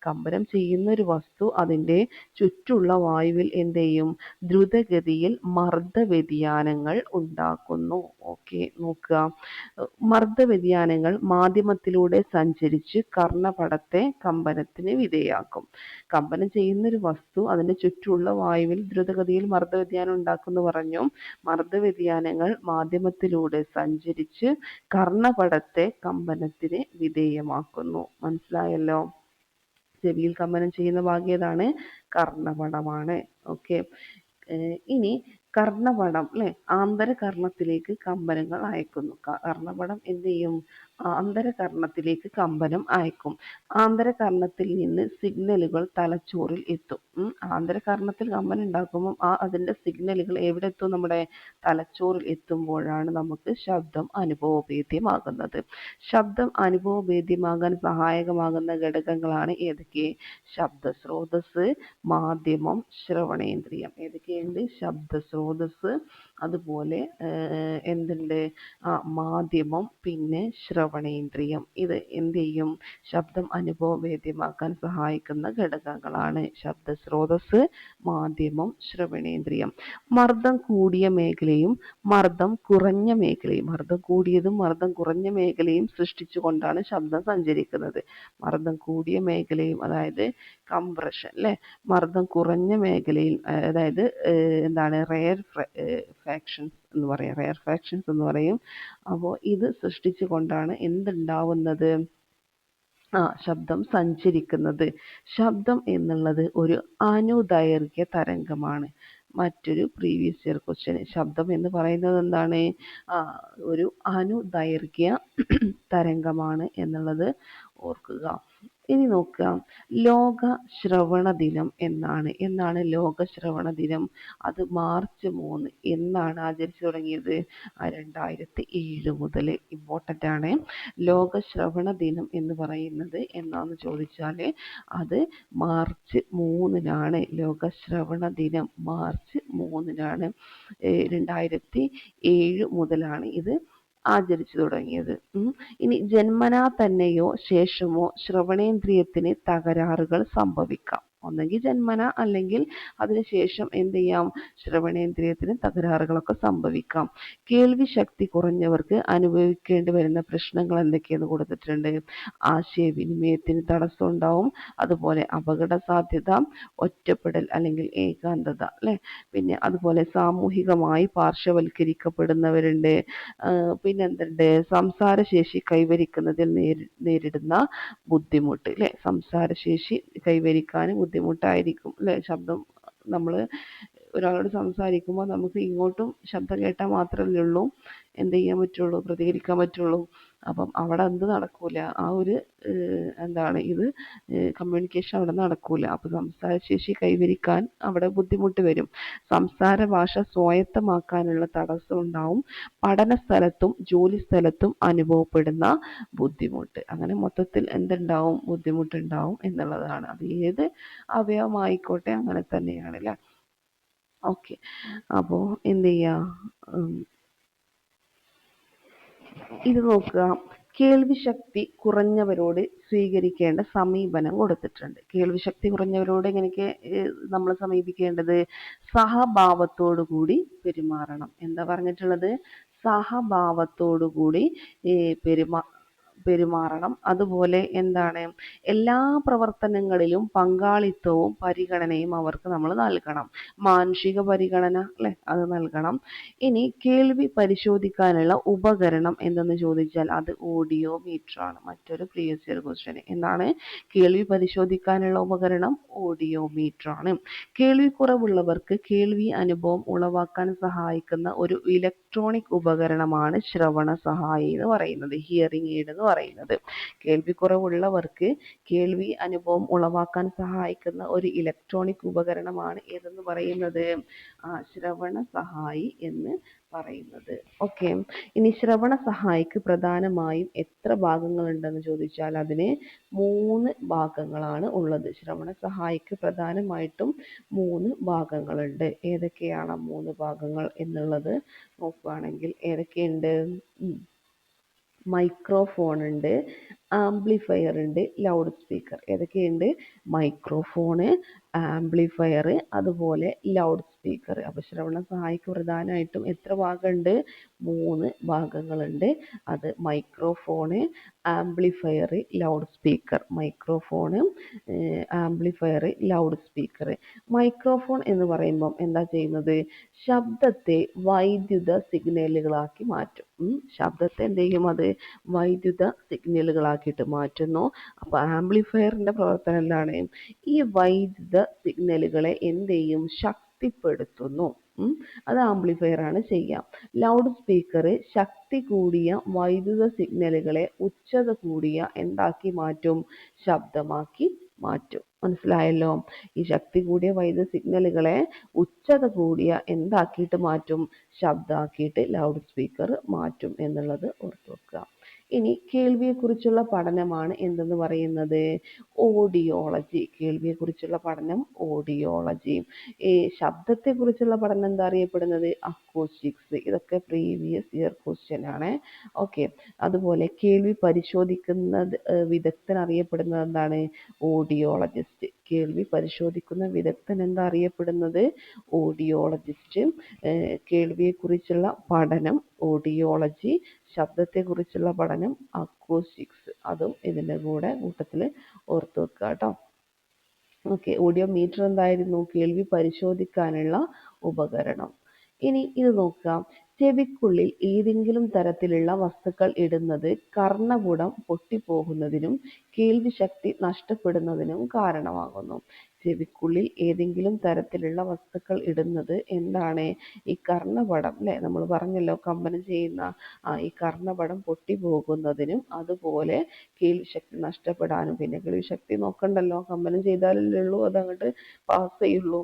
കമ്പനം ചെയ്യുന്ന ഒരു വസ്തു അതിന്റെ ചുറ്റുള്ള വായുവിൽ എന്ത് ചെയ്യും? ദ്രുതഗതിയിൽ മർദ്ദ വ്യതിയാനങ്ങൾ ഉണ്ടാക്കുന്നു. ഓക്കെ, നോക്കുക. മർദ്ദ വ്യതിയാനങ്ങൾ മാധ്യമത്തിലൂടെ സഞ്ചരിച്ച് കർണപടത്തെ കമ്പനത്തിന് വിധേയാക്കും. കമ്പനം ചെയ്യുന്ന ഒരു വസ്തു അതിന്റെ ചുറ്റുമുള്ള വായുവിൽ ദ്രുതഗതിയിൽ മർദ്ദ വ്യതിയാനം ഉണ്ടാക്കുന്നു പറഞ്ഞു. മർദ്ദ വ്യതിയാനങ്ങൾ മാധ്യമത്തിലൂടെ സഞ്ചരിച്ച് കർണപടത്തെ കമ്പനത്തിന് വിധേയമാക്കുന്നു. മനസ്സിലായല്ലോ? ചെവിയിൽ കമ്പനം ചെയ്യുന്ന ഭാഗം ഏതാണ്? കർണപടമാണ്. ഓക്കെ, ഇനി കർണപടം അല്ലെ ആന്തരകർണത്തിലേക്ക് കമ്പനങ്ങൾ അയക്കുന്നു. കർണപടം എന്ത് ചെയ്യും? ആന്തരകർണത്തിലേക്ക് കമ്പനം അയക്കും. ആന്തരകർണത്തിൽ നിന്ന് സിഗ്നലുകൾ തലച്ചോറിൽ എത്തും. ആന്തരകർണത്തിൽ കമ്പനം ഉണ്ടാക്കുമ്പോൾ അതിൻ്റെ സിഗ്നലുകൾ എവിടെ എത്തും? നമ്മുടെ തലച്ചോറിൽ എത്തുമ്പോഴാണ് നമുക്ക് ശബ്ദം അനുഭവവേദ്യമാകുന്നത്. ശബ്ദം അനുഭവവേദ്യമാകാൻ സഹായകമാകുന്ന ഘടകങ്ങളാണ് ഏതൊക്കെ? ശബ്ദസ്രോതസ്, മാധ്യമം, ശ്രവണേന്ദ്രിയം. ഏതൊക്കെയുണ്ട്? ശബ്ദസ്രോതസ്, അതുപോലെ എന്തുണ്ട്? മാധ്യമം, പിന്നെ ശ്രവണേന്ദ്രിയം. ഇത് എന്ത് ചെയ്യും? ശബ്ദം അനുഭവവേദ്യമാക്കാൻ സഹായിക്കുന്ന ഘടകങ്ങളാണ്. ശബ്ദസ്രോതസ്, മാധ്യമം, ശ്രവണേന്ദ്രിയം. മർദ്ദം കൂടിയ മേഖലയും മർദ്ദം കുറഞ്ഞ മേഖലയും, മർദ്ദം കൂടിയതും മർദ്ദം കുറഞ്ഞ മേഖലയും സൃഷ്ടിച്ചുകൊണ്ടാണ് ശബ്ദം സഞ്ചരിക്കുന്നത്. മർദ്ദം കൂടിയ മേഖലയും, അതായത് കംപ്രഷൻ അല്ലെ, മർദ്ദം കുറഞ്ഞ മേഖലയിൽ, അതായത് എന്താണ്, റെയർ ഫ്രാക്ഷൻസ് എന്ന് പറയും, റെയർ ഫ്രാക്ഷൻസ് എന്ന് പറയും. അപ്പോൾ ഇത് സൃഷ്ടിച്ചുകൊണ്ടാണ് എന്തുണ്ടാവുന്നത്? ശബ്ദം സഞ്ചരിക്കുന്നത്. ശബ്ദം എന്നുള്ളത് ഒരു അനുദൈർഘ്യ തരംഗമാണ്. മറ്റൊരു പ്രീവിയസ് ഇയർ ക്വസ്റ്റ്യൻ, ശബ്ദം എന്ന് പറയുന്നത് എന്താണ്? ഒരു അനുദൈർഘ്യ തരംഗമാണ് എന്നുള്ളത് ഓർക്കുക. ഇനി നോക്കുക, ലോക ശ്രവണ ദിനം എന്നാണ് ലോക ശ്രവണ ദിനം? അത് മാർച്ച് 3 എന്നാണ് ആചരിച്ചു തുടങ്ങിയത്? 2007 മുതൽ. ഇമ്പോർട്ടൻ്റ് ആണ്. ലോക ശ്രവണ ദിനം എന്ന് പറയുന്നത് എന്നാന്ന് ചോദിച്ചാൽ അത് മാർച്ച് 3-നാണ്. ലോക ശ്രവണ ദിനം മാർച്ച് 3-നാണ്. 2007 മുതലാണ് ഇത് ആചരിച്ചു തുടങ്ങിയത്. ഇനി ജന്മനാ തന്നെയോ ശേഷമോ ശ്രവണേന്ദ്രിയത്തിന് തകരാറുകൾ സംഭവിക്കാം. ഒന്നെങ്കിൽ ജന്മന, അല്ലെങ്കിൽ അതിനുശേഷം എന്ത് ചെയ്യാം? ശ്രവണേന്ദ്രിയത്തിന് തകരാറുകളൊക്കെ സംഭവിക്കാം. കേൾവി ശക്തി കുറഞ്ഞവർക്ക് അനുഭവിക്കേണ്ടി വരുന്ന പ്രശ്നങ്ങൾ എന്തൊക്കെയെന്ന് കൊടുത്തിട്ടുണ്ട്. ആശയവിനിമയത്തിന് തടസ്സം ഉണ്ടാവും, അതുപോലെ അപകട സാധ്യത, ഒറ്റപ്പെടൽ അല്ലെങ്കിൽ ഏകാന്തത അല്ലെ, പിന്നെ അതുപോലെ സാമൂഹികമായി പാർശ്വവൽക്കരിക്കപ്പെടുന്നവരുണ്ട്, പിന്നെ എന്തുണ്ട്? സംസാരശേഷി കൈവരിക്കുന്നതിൽ നേരിടുന്ന ബുദ്ധിമുട്ട് അല്ലെ, സംസാരശേഷി കൈവരിക്കാൻ ബുദ്ധിമുട്ടായിരിക്കും അല്ലെ. ശബ്ദം, നമ്മൾ ഒരാളോട് സംസാരിക്കുമ്പോൾ നമുക്ക് ഇങ്ങോട്ടും ശബ്ദം കേട്ടാൽ മാത്രമല്ലേ ഉള്ളൂ എന്ത് ചെയ്യാൻ പറ്റുള്ളൂ? പ്രതികരിക്കാൻ പറ്റുള്ളൂ. അപ്പം അവിടെ എന്ത് നടക്കൂല, ഒരു എന്താണ് ഇത്, കമ്മ്യൂണിക്കേഷൻ അവിടെ നടക്കൂല. അപ്പം സംസാരശേഷി കൈവരിക്കാൻ അവിടെ ബുദ്ധിമുട്ട് വരും. സംസാര ഭാഷ സ്വായത്തമാക്കാനുള്ള തടസ്സം ഉണ്ടാവും. പഠന സ്ഥലത്തും ജോലി സ്ഥലത്തും അനുഭവപ്പെടുന്ന ബുദ്ധിമുട്ട്. അങ്ങനെ മൊത്തത്തിൽ എന്തുണ്ടാവും? ബുദ്ധിമുട്ടുണ്ടാവും എന്നുള്ളതാണ്. അത് ഏത് അവയവമായിക്കോട്ടെ അങ്ങനെ തന്നെയാണ് അല്ലേ. ഓക്കെ, അപ്പോൾ എന്ത് ചെയ്യുക, ഇത് നോക്കുക. കേൾവിശക്തി കുറഞ്ഞവരോട് സ്വീകരിക്കേണ്ട സമീപനം കൊടുത്തിട്ടുണ്ട്. കേൾവിശക്തി കുറഞ്ഞവരോട് എങ്ങനെയൊക്കെ നമ്മൾ സമീപിക്കേണ്ടത്? സഹഭാവത്തോടു കൂടി പെരുമാറണം. എന്താ പറഞ്ഞിട്ടുള്ളത്? സഹഭാവത്തോടു കൂടി പെരുമാറണം. അതുപോലെ എന്താണ്? എല്ലാ പ്രവർത്തനങ്ങളിലും പങ്കാളിത്തവും പരിഗണനയും അവർക്ക് നമ്മൾ നൽകണം. മാനുഷിക പരിഗണന അല്ലെ, അത് നൽകണം. ഇനി കേൾവി പരിശോധിക്കാനുള്ള ഉപകരണം എന്തെന്ന് ചോദിച്ചാൽ അത് ഓഡിയോമീറ്റർ ആണ്. മറ്റൊരു പ്രീവിയസ് ഇയർ ക്വസ്റ്റ്യൻ. എന്താണ്? കേൾവി പരിശോധിക്കാനുള്ള ഉപകരണം ഓഡിയോമീറ്റർ ആണ്. കേൾവി കുറവുള്ളവർക്ക് കേൾവി അനുഭവം ഉളവാക്കാൻ സഹായിക്കുന്ന ഒരു ഇലക്ട്രോണിക് ഉപകരണമാണ് ശ്രവണ സഹായി എന്ന് പറയുന്നത്, ഹിയറിംഗ് എയ്ഡ് എന്ന് പറയുന്നത്. കേൾവിക്കുറവുള്ളവർക്ക് കേൾവി അനുഭവം ഉളവാക്കാൻ സഹായിക്കുന്ന ഒരു ഇലക്ട്രോണിക് ഉപകരണമാണ് ഏതെന്ന് പറയുന്നത്? ശ്രവണ സഹായി എന്ന് പറയുന്നത്. ഓക്കെ, ഇനി ശ്രവണ സഹായിക്ക് പ്രധാനമായും എത്ര ഭാഗങ്ങളുണ്ടെന്ന് ചോദിച്ചാൽ അതിന് 3 ഭാഗങ്ങളാണ് ഉള്ളത്. ശ്രവണ സഹായിക്ക് പ്രധാനമായിട്ടും 3 ഭാഗങ്ങളുണ്ട്. ഏതൊക്കെയാണ് 3 ഭാഗങ്ങൾ എന്നുള്ളത് നോക്കുകയാണെങ്കിൽ ഏതൊക്കെയുണ്ട്? മൈക്രോഫോൺ ഉണ്ട്, ആംപ്ലിഫയർ ഉണ്ട്, ലൗഡ് സ്പീക്കർ. ഏതൊക്കെയുണ്ട്? മൈക്രോഫോണ്, ആംപ്ലിഫയർ, അതുപോലെ ലൗഡ് സ്പീക്കർ. അപ്പോൾ ശ്രവണ സഹായിക്ക് പ്രധാനമായിട്ടും എത്ര ഭാഗമുണ്ട്? 3 ഭാഗങ്ങളുണ്ട്. അത് microphone, amplifier, loud speaker. Microphone, amplifier, loud speaker. Microphone എന്ന് പറയുമ്പം എന്താ ചെയ്യുന്നത്? ശബ്ദത്തെ വൈദ്യുത സിഗ്നലുകളാക്കി മാറ്റും. ശബ്ദത്തെ എന്ത് ചെയ്യും? അത് വൈദ്യുത സിഗ്നലുകളാക്കിയിട്ട് മാറ്റുന്നു. അപ്പോൾ ആംപ്ലിഫയറിൻ്റെ പ്രവർത്തനം എന്താണ്? ഈ വൈദ്യുത സിഗ്നലുകളെ എന്ത് ചെയ്യും? ശക്തിപ്പെടുത്തുന്നു. അത് ആംപ്ലിഫയർ ആണ് ചെയ്യുക. ലൗഡ് സ്പീക്കർ ശക്തി കൂടിയ വൈദ്യുത സിഗ്നലുകളെ ഉച്ചത കൂടിയ എന്താക്കി മാറ്റും? ശബ്ദമാക്കി മാറ്റും. മനസ്സിലായല്ലോ? ഈ ശക്തി കൂടിയ വൈദ്യുത സിഗ്നലുകളെ ഉച്ചത കൂടിയ എന്താക്കിയിട്ട് മാറ്റും? ശബ്ദാക്കിയിട്ട് ലൗഡ് സ്പീക്കർ മാറ്റും എന്നുള്ളത് ഓർത്തു വെക്കുക. ഇനി കേൾവിയെക്കുറിച്ചുള്ള പഠനമാണ് എന്തെന്ന് പറയുന്നത്? ഓഡിയോളജി. കേൾവിയെക്കുറിച്ചുള്ള പഠനം ഓഡിയോളജി. ഈ ശബ്ദത്തെക്കുറിച്ചുള്ള പഠനം എന്താ അറിയപ്പെടുന്നത്? അക്കോസ്റ്റിക്സ്. ഇതൊക്കെ പ്രീവിയസ് ഇയർ ക്വസ്റ്റ്യൻ ആണ്. ഓക്കെ. അതുപോലെ കേൾവി പരിശോധിക്കുന്നത് വിദഗ്ധൻ അറിയപ്പെടുന്നത് എന്താണ്? ഓഡിയോളജിസ്റ്റ്. കേൾവി പരിശോധിക്കുന്ന വിദഗ്ധൻ എന്താ അറിയപ്പെടുന്നത്? ഓഡിയോളജിസ്റ്റ്. കേൾവിയെക്കുറിച്ചുള്ള പഠനം ഓഡിയോളജി, ശബ്ദത്തെക്കുറിച്ചുള്ള പഠനം അക്കോസ്റ്റിക്സ്. അതും ഇതിൻ്റെ കൂട്ടത്തിൽ ഓർത്തു വെക്കുക കേട്ടോ. ഓക്കെ. ഓഡിയോ മീറ്റർ എന്തായിരുന്നു? കേൾവി പരിശോധിക്കാനുള്ള ഉപകരണം. ഇനി ഇത് നോക്കാം. ചെവിക്കുള്ളിൽ ഏതെങ്കിലും തരത്തിലുള്ള വസ്തുക്കൾ ഇടുന്നത് കർണപുടം പൊട്ടിപ്പോകുന്നതിനും കേൾവി ശക്തി നഷ്ടപ്പെടുന്നതിനും കാരണമാകുന്നു. ചെവിക്കുള്ളിൽ ഏതെങ്കിലും തരത്തിലുള്ള വസ്തുക്കൾ ഇടുന്നത് എന്താണ്? ഈ കർണപടം അല്ലേ, നമ്മൾ പറഞ്ഞല്ലോ കമ്പനം ചെയ്യുന്ന ഈ കർണപടം പൊട്ടിപ്പോകുന്നതിനും അതുപോലെ കേൾവി ശക്തി നഷ്ടപ്പെടാനും. പിന്നെ കേൾവി ശക്തി നോക്കണ്ടല്ലോ, കമ്പനം ചെയ്താലല്ലേ ഉള്ളൂ അതങ്ങോട്ട് പാസ് ചെയ്യുള്ളൂ.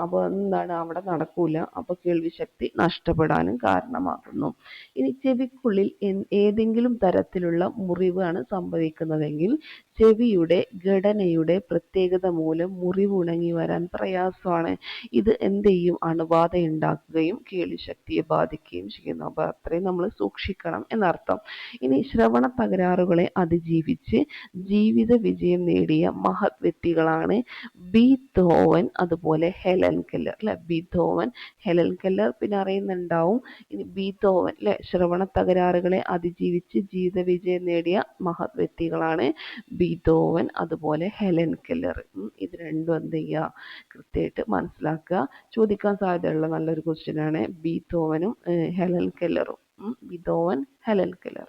അപ്പോൾ എന്താണ് അവിടെ നടക്കൂല. അപ്പോൾ കേൾവി ശക്തി നഷ്ടപ്പെടാനും കാരണമാകുന്നു. ഇനി ചെവിക്കുള്ളിൽ ഏതെങ്കിലും തരത്തിലുള്ള മുറിവാണ് സംഭവിക്കുന്നതെങ്കിൽ ചെവിയുടെ ഘടനയുടെ പ്രത്യേകത മൂലം മുറിവ് ഉണങ്ങി വരാൻ പ്രയാസമാണ്. ഇത് എന്ത് ചെയ്യും? അണുബാധ ഉണ്ടാക്കുകയും കേൾവി ശക്തിയെ ബാധിക്കുകയും ചെയ്യുന്നു. അപ്പോൾ അത്രയും നമ്മൾ സൂക്ഷിക്കണം എന്നർത്ഥം. ഇനി ശ്രവണ തകരാറുകളെ അതിജീവിച്ച് ജീവിത വിജയം നേടിയ മഹത് വ്യക്തികളാണ് ബീത്തോവൻ, അതുപോലെ ഹെലൻ കെല്ലർ അല്ലെ. ബീത്തോവൻ, ഹെലൻ കെല്ലർ പിന്നെ അറിയുന്നുണ്ടാവും. ഇനി ബീത്തോവൻ അല്ലെ, ശ്രവണ തകരാറുകളെ അതിജീവിച്ച് ജീവിത വിജയം നേടിയ മഹത് വ്യക്തികളാണ് ബീത്തോവൻ, അതുപോലെ ഹെലൻ കെല്ലർ. ഇത് രണ്ടും എന്ത് ചെയ്യുക? കൃത്യമായിട്ട് മനസ്സിലാക്കുക. ചോദിക്കാൻ സാധ്യതയുള്ള നല്ലൊരു ക്വസ്റ്റ്യൻ ആണ് ബീത്തോവനും ഹെലൻ കെല്ലറും. Beethoven, Helen Keller.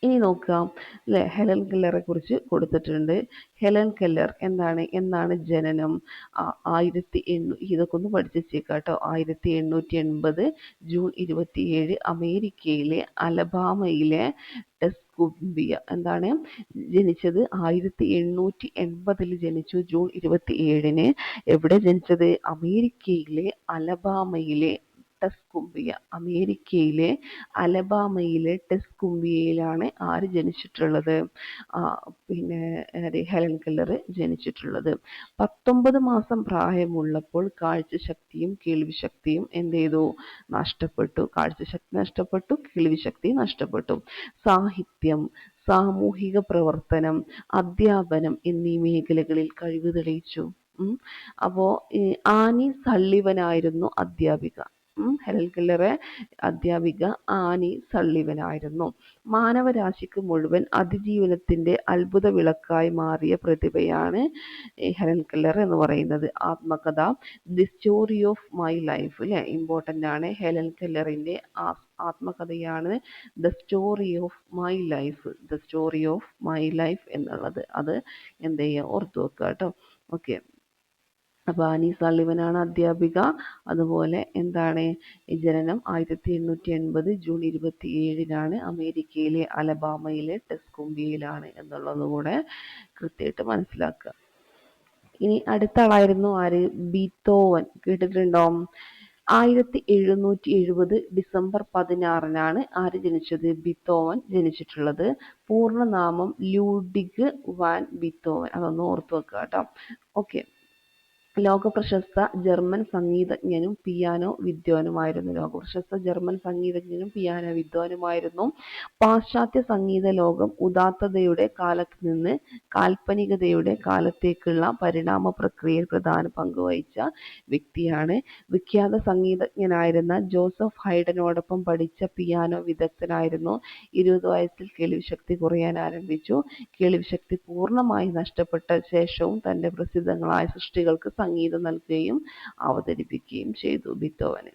ഇനി നോക്കാം അല്ലെ, ഹെലൻ കെല്ലറെ കുറിച്ച് കൊടുത്തിട്ടുണ്ട്. ഹെലൻ കെല്ലർ എന്നാണ് ജനനം? 1800, ഇതൊക്കെ ഒന്ന് പഠിച്ചു വെച്ചേക്കാട്ടോ. 1880 ജൂൺ 27 അമേരിക്കയിലെ അലബാമയിലെ ടെസ്കുംബിയ എന്താണ് ജനിച്ചത്? 1880 ജനിച്ചു, ജൂൺ 27. എവിടെ ജനിച്ചത്? അമേരിക്കയിലെ അലബാമയിലെ ടെസ്കുംബിയ. അമേരിക്കയിലെ അലബാമയിലെ ടെസ്കുംബിയയിലാണ് ആര് ജനിച്ചിട്ടുള്ളത്? പിന്നെ ഹെലൻ കെല്ലർ ജനിച്ചിട്ടുള്ളത്. 19 മാസം പ്രായമുള്ളപ്പോൾ കാഴ്ചശക്തിയും കേൾവിശക്തിയും എന്ത് ചെയ്തു? നഷ്ടപ്പെട്ടു. കാഴ്ചശക്തി നഷ്ടപ്പെട്ടു, കേൾവിശക്തി നഷ്ടപ്പെട്ടു. സാഹിത്യം, സാമൂഹിക പ്രവർത്തനം, അധ്യാപനം എന്നീ മേഖലകളിൽ കഴിവ് തെളിയിച്ചു. അപ്പോൾ ആനി സള്ളിവനായിരുന്നു അധ്യാപിക. ഹെലൻ കെല്ലറെ അധ്യാപിക ആനി സള്ളിവനായിരുന്നു. മാനവരാശിക്ക് മുഴുവൻ അതിജീവനത്തിന്റെ അത്ഭുത വിളക്കായി മാറിയ പ്രതിഭയാണ് ഹെലൻ കെല്ലർ എന്ന് പറയുന്നത്. ആത്മകഥ the story of my life അല്ലെ, ഇമ്പോർട്ടൻ്റ് ആണ്. ഹെലൻ കെല്ലറിന്റെ ആത്മകഥയാണ് the story of my life. The story of my life എന്നുള്ളത് അത് എന്ത് ചെയ്യുക? ഓർത്തു വെക്കുക കേട്ടോ. ഓക്കെ. അപ്പോൾ ആനി സള്ളിവനാണ് അധ്യാപിക. അതുപോലെ എന്താണ് ജനനം? 1880 ജൂൺ 27 അമേരിക്കയിലെ അലബാമയിലെ ടെസ്കുംബിയയിലാണ് എന്നുള്ളത് കൂടെ കൃത്യമായിട്ട് മനസ്സിലാക്കുക. ഇനി അടുത്ത ആളായിരുന്നു ആര്? ബീത്തോവൻ. കേട്ടിട്ടുണ്ടോ? 1770 ഡിസംബർ 16 ആര് ജനിച്ചത്? ബീത്തോവൻ ജനിച്ചിട്ടുള്ളത്. പൂർണ്ണനാമം ലൂഡിഗ് van Beethoven. അതൊന്ന് ഓർത്തു വെക്കുക കേട്ടോ. ഓക്കെ. ലോകപ്രശസ്ത ജർമ്മൻ സംഗീതജ്ഞനും പിയാനോ വിദ്വാനുമായിരുന്നു. ലോകപ്രശസ്ത ജർമ്മൻ സംഗീതജ്ഞനും പിയാനോ വിദ്വാനുമായിരുന്നു. പാശ്ചാത്യ സംഗീത ലോകം ഉദാത്തതയുടെ കാലത്ത് നിന്ന് കാൽപ്പനികതയുടെ കാലത്തേക്കുള്ള പരിണാമ പ്രക്രിയയിൽ പ്രധാന പങ്ക് വഹിച്ച വ്യക്തിയാണ്. വിഖ്യാത സംഗീതജ്ഞനായിരുന്ന ജോസഫ് ഹൈഡനോടൊപ്പം പഠിച്ച പിയാനോ വിദഗ്ധനായിരുന്നു. 20 വയസ്സിൽ കേൾവിശക്തി കുറയാൻ ആരംഭിച്ചു. കേൾവിശക്തി പൂർണ്ണമായി നഷ്ടപ്പെട്ട ശേഷവും തൻ്റെ പ്രസിദ്ധങ്ങളായ സൃഷ്ടികൾക്ക് സംഗീതം നൽകുകയും അവതരിപ്പിക്കുകയും ചെയ്തു ബീത്തോവന്.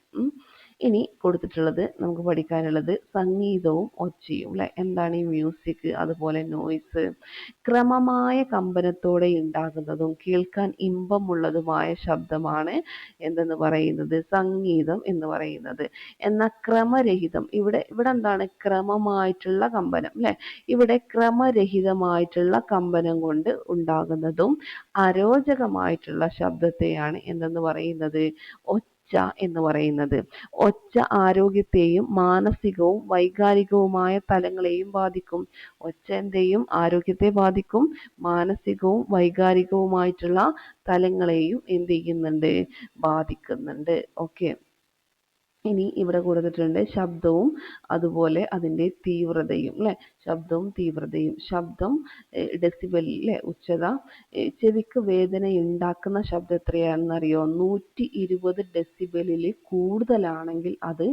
ഇനി കൊടുത്തിട്ടുള്ളത് നമുക്ക് പഠിക്കാനുള്ളത് സംഗീതവും ഒച്ചയും അല്ലെ. എന്താണ് ഈ മ്യൂസിക്, അതുപോലെ നോയ്സ്? ക്രമമായ കമ്പനത്തോടെ ഉണ്ടാകുന്നതും കേൾക്കാൻ ഇമ്പമുള്ളതുമായ ശബ്ദമാണ് എന്തെന്ന് പറയുന്നത്? സംഗീതം എന്ന് പറയുന്നത്. എന്നാൽ ക്രമരഹിതം, ഇവിടെ എന്താണ്? ക്രമമായിട്ടുള്ള കമ്പനം അല്ലെ. ഇവിടെ ക്രമരഹിതമായിട്ടുള്ള കമ്പനം കൊണ്ട് ഉണ്ടാകുന്നതും അരോചകമായിട്ടുള്ള ശബ്ദത്തെയാണ് എന്തെന്ന് പറയുന്നത്? ഒച്ച എന്ന് പറയുന്നത്. ഒച്ച ആരോഗ്യത്തെയും മാനസികവും വൈകാരികവുമായ തലങ്ങളെയും ബാധിക്കും. ഒച്ച എന്തെയും? ആരോഗ്യത്തെ ബാധിക്കും, മാനസികവും വൈകാരികവുമായിട്ടുള്ള തലങ്ങളെയും എന്ത് ചെയ്യുന്നുണ്ട്? ബാധിക്കുന്നുണ്ട്. ഓക്കെ. ഇനി ഇവിടെ കൊടുത്തിട്ടുണ്ട് ശബ്ദവും അതുപോലെ അതിൻ്റെ തീവ്രതയും അല്ലെ. ശബ്ദവും തീവ്രതയും. ശബ്ദം ഡെസിബൽ അല്ലെ, ഉച്ചത. ചെവിക്ക് വേദന ഉണ്ടാക്കുന്ന ശബ്ദം എത്രയാണെന്ന് അറിയോ? 120 ഡെസിബലിൽ കൂടുതലാണെങ്കിൽ അത്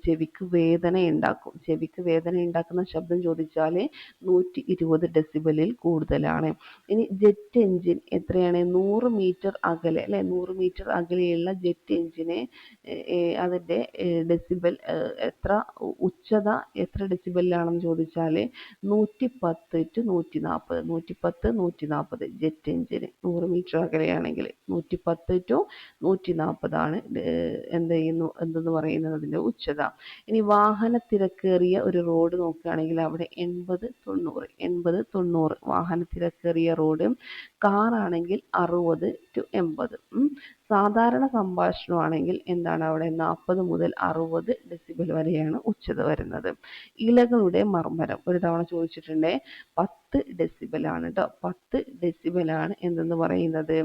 ചെവിക്ക് വേദന ഉണ്ടാക്കും. ചെവിക്ക് വേദന ഉണ്ടാക്കുന്ന ശബ്ദം ചോദിച്ചാൽ 120 ഡെസിബലിൽ കൂടുതലാണ്. ഇനി ജെറ്റ് എഞ്ചിൻ എത്രയാണ്? 100 മീറ്റർ അകലെ അല്ലെ, 100 മീറ്റർ അകലെയുള്ള ജെറ്റ് എഞ്ചിനെ അതിൻ്റെ ഡെസിബൽ എത്ര, ഉച്ചത എത്ര ഡെസിബലിലാണെന്ന് ചോദിച്ചാൽ 110 to 140. 110, 140 ജെറ്റ് എഞ്ചിന് 100 മീറ്റർ അകലെയാണെങ്കിൽ 110 to 140 ആണ് എന്തെന്ന് പറയുന്നത് അതിൻ്റെ ഉച്ചത. ഇനി വാഹന തിരക്കേറിയ ഒരു റോഡ് നോക്കുകയാണെങ്കിൽ അവിടെ 80-90 വാഹന തിരക്കേറിയ റോഡ്. കാറാണെങ്കിൽ 60 to 80. സാധാരണ സംഭാഷണമാണെങ്കിൽ എന്താണ് അവിടെ? 40 മുതൽ 60 ഡെസിബൽ വരെയാണ് ഉച്ചത വരുന്നത്. ഇലകളുടെ മർമ്മരം ഒരു തവണ ചോദിച്ചിട്ടുണ്ട്. 10 ഡെസിബലാണ് കേട്ടോ. 10 ഡെസിബലാണ് എന്തെന്ന് പറയുന്നത്?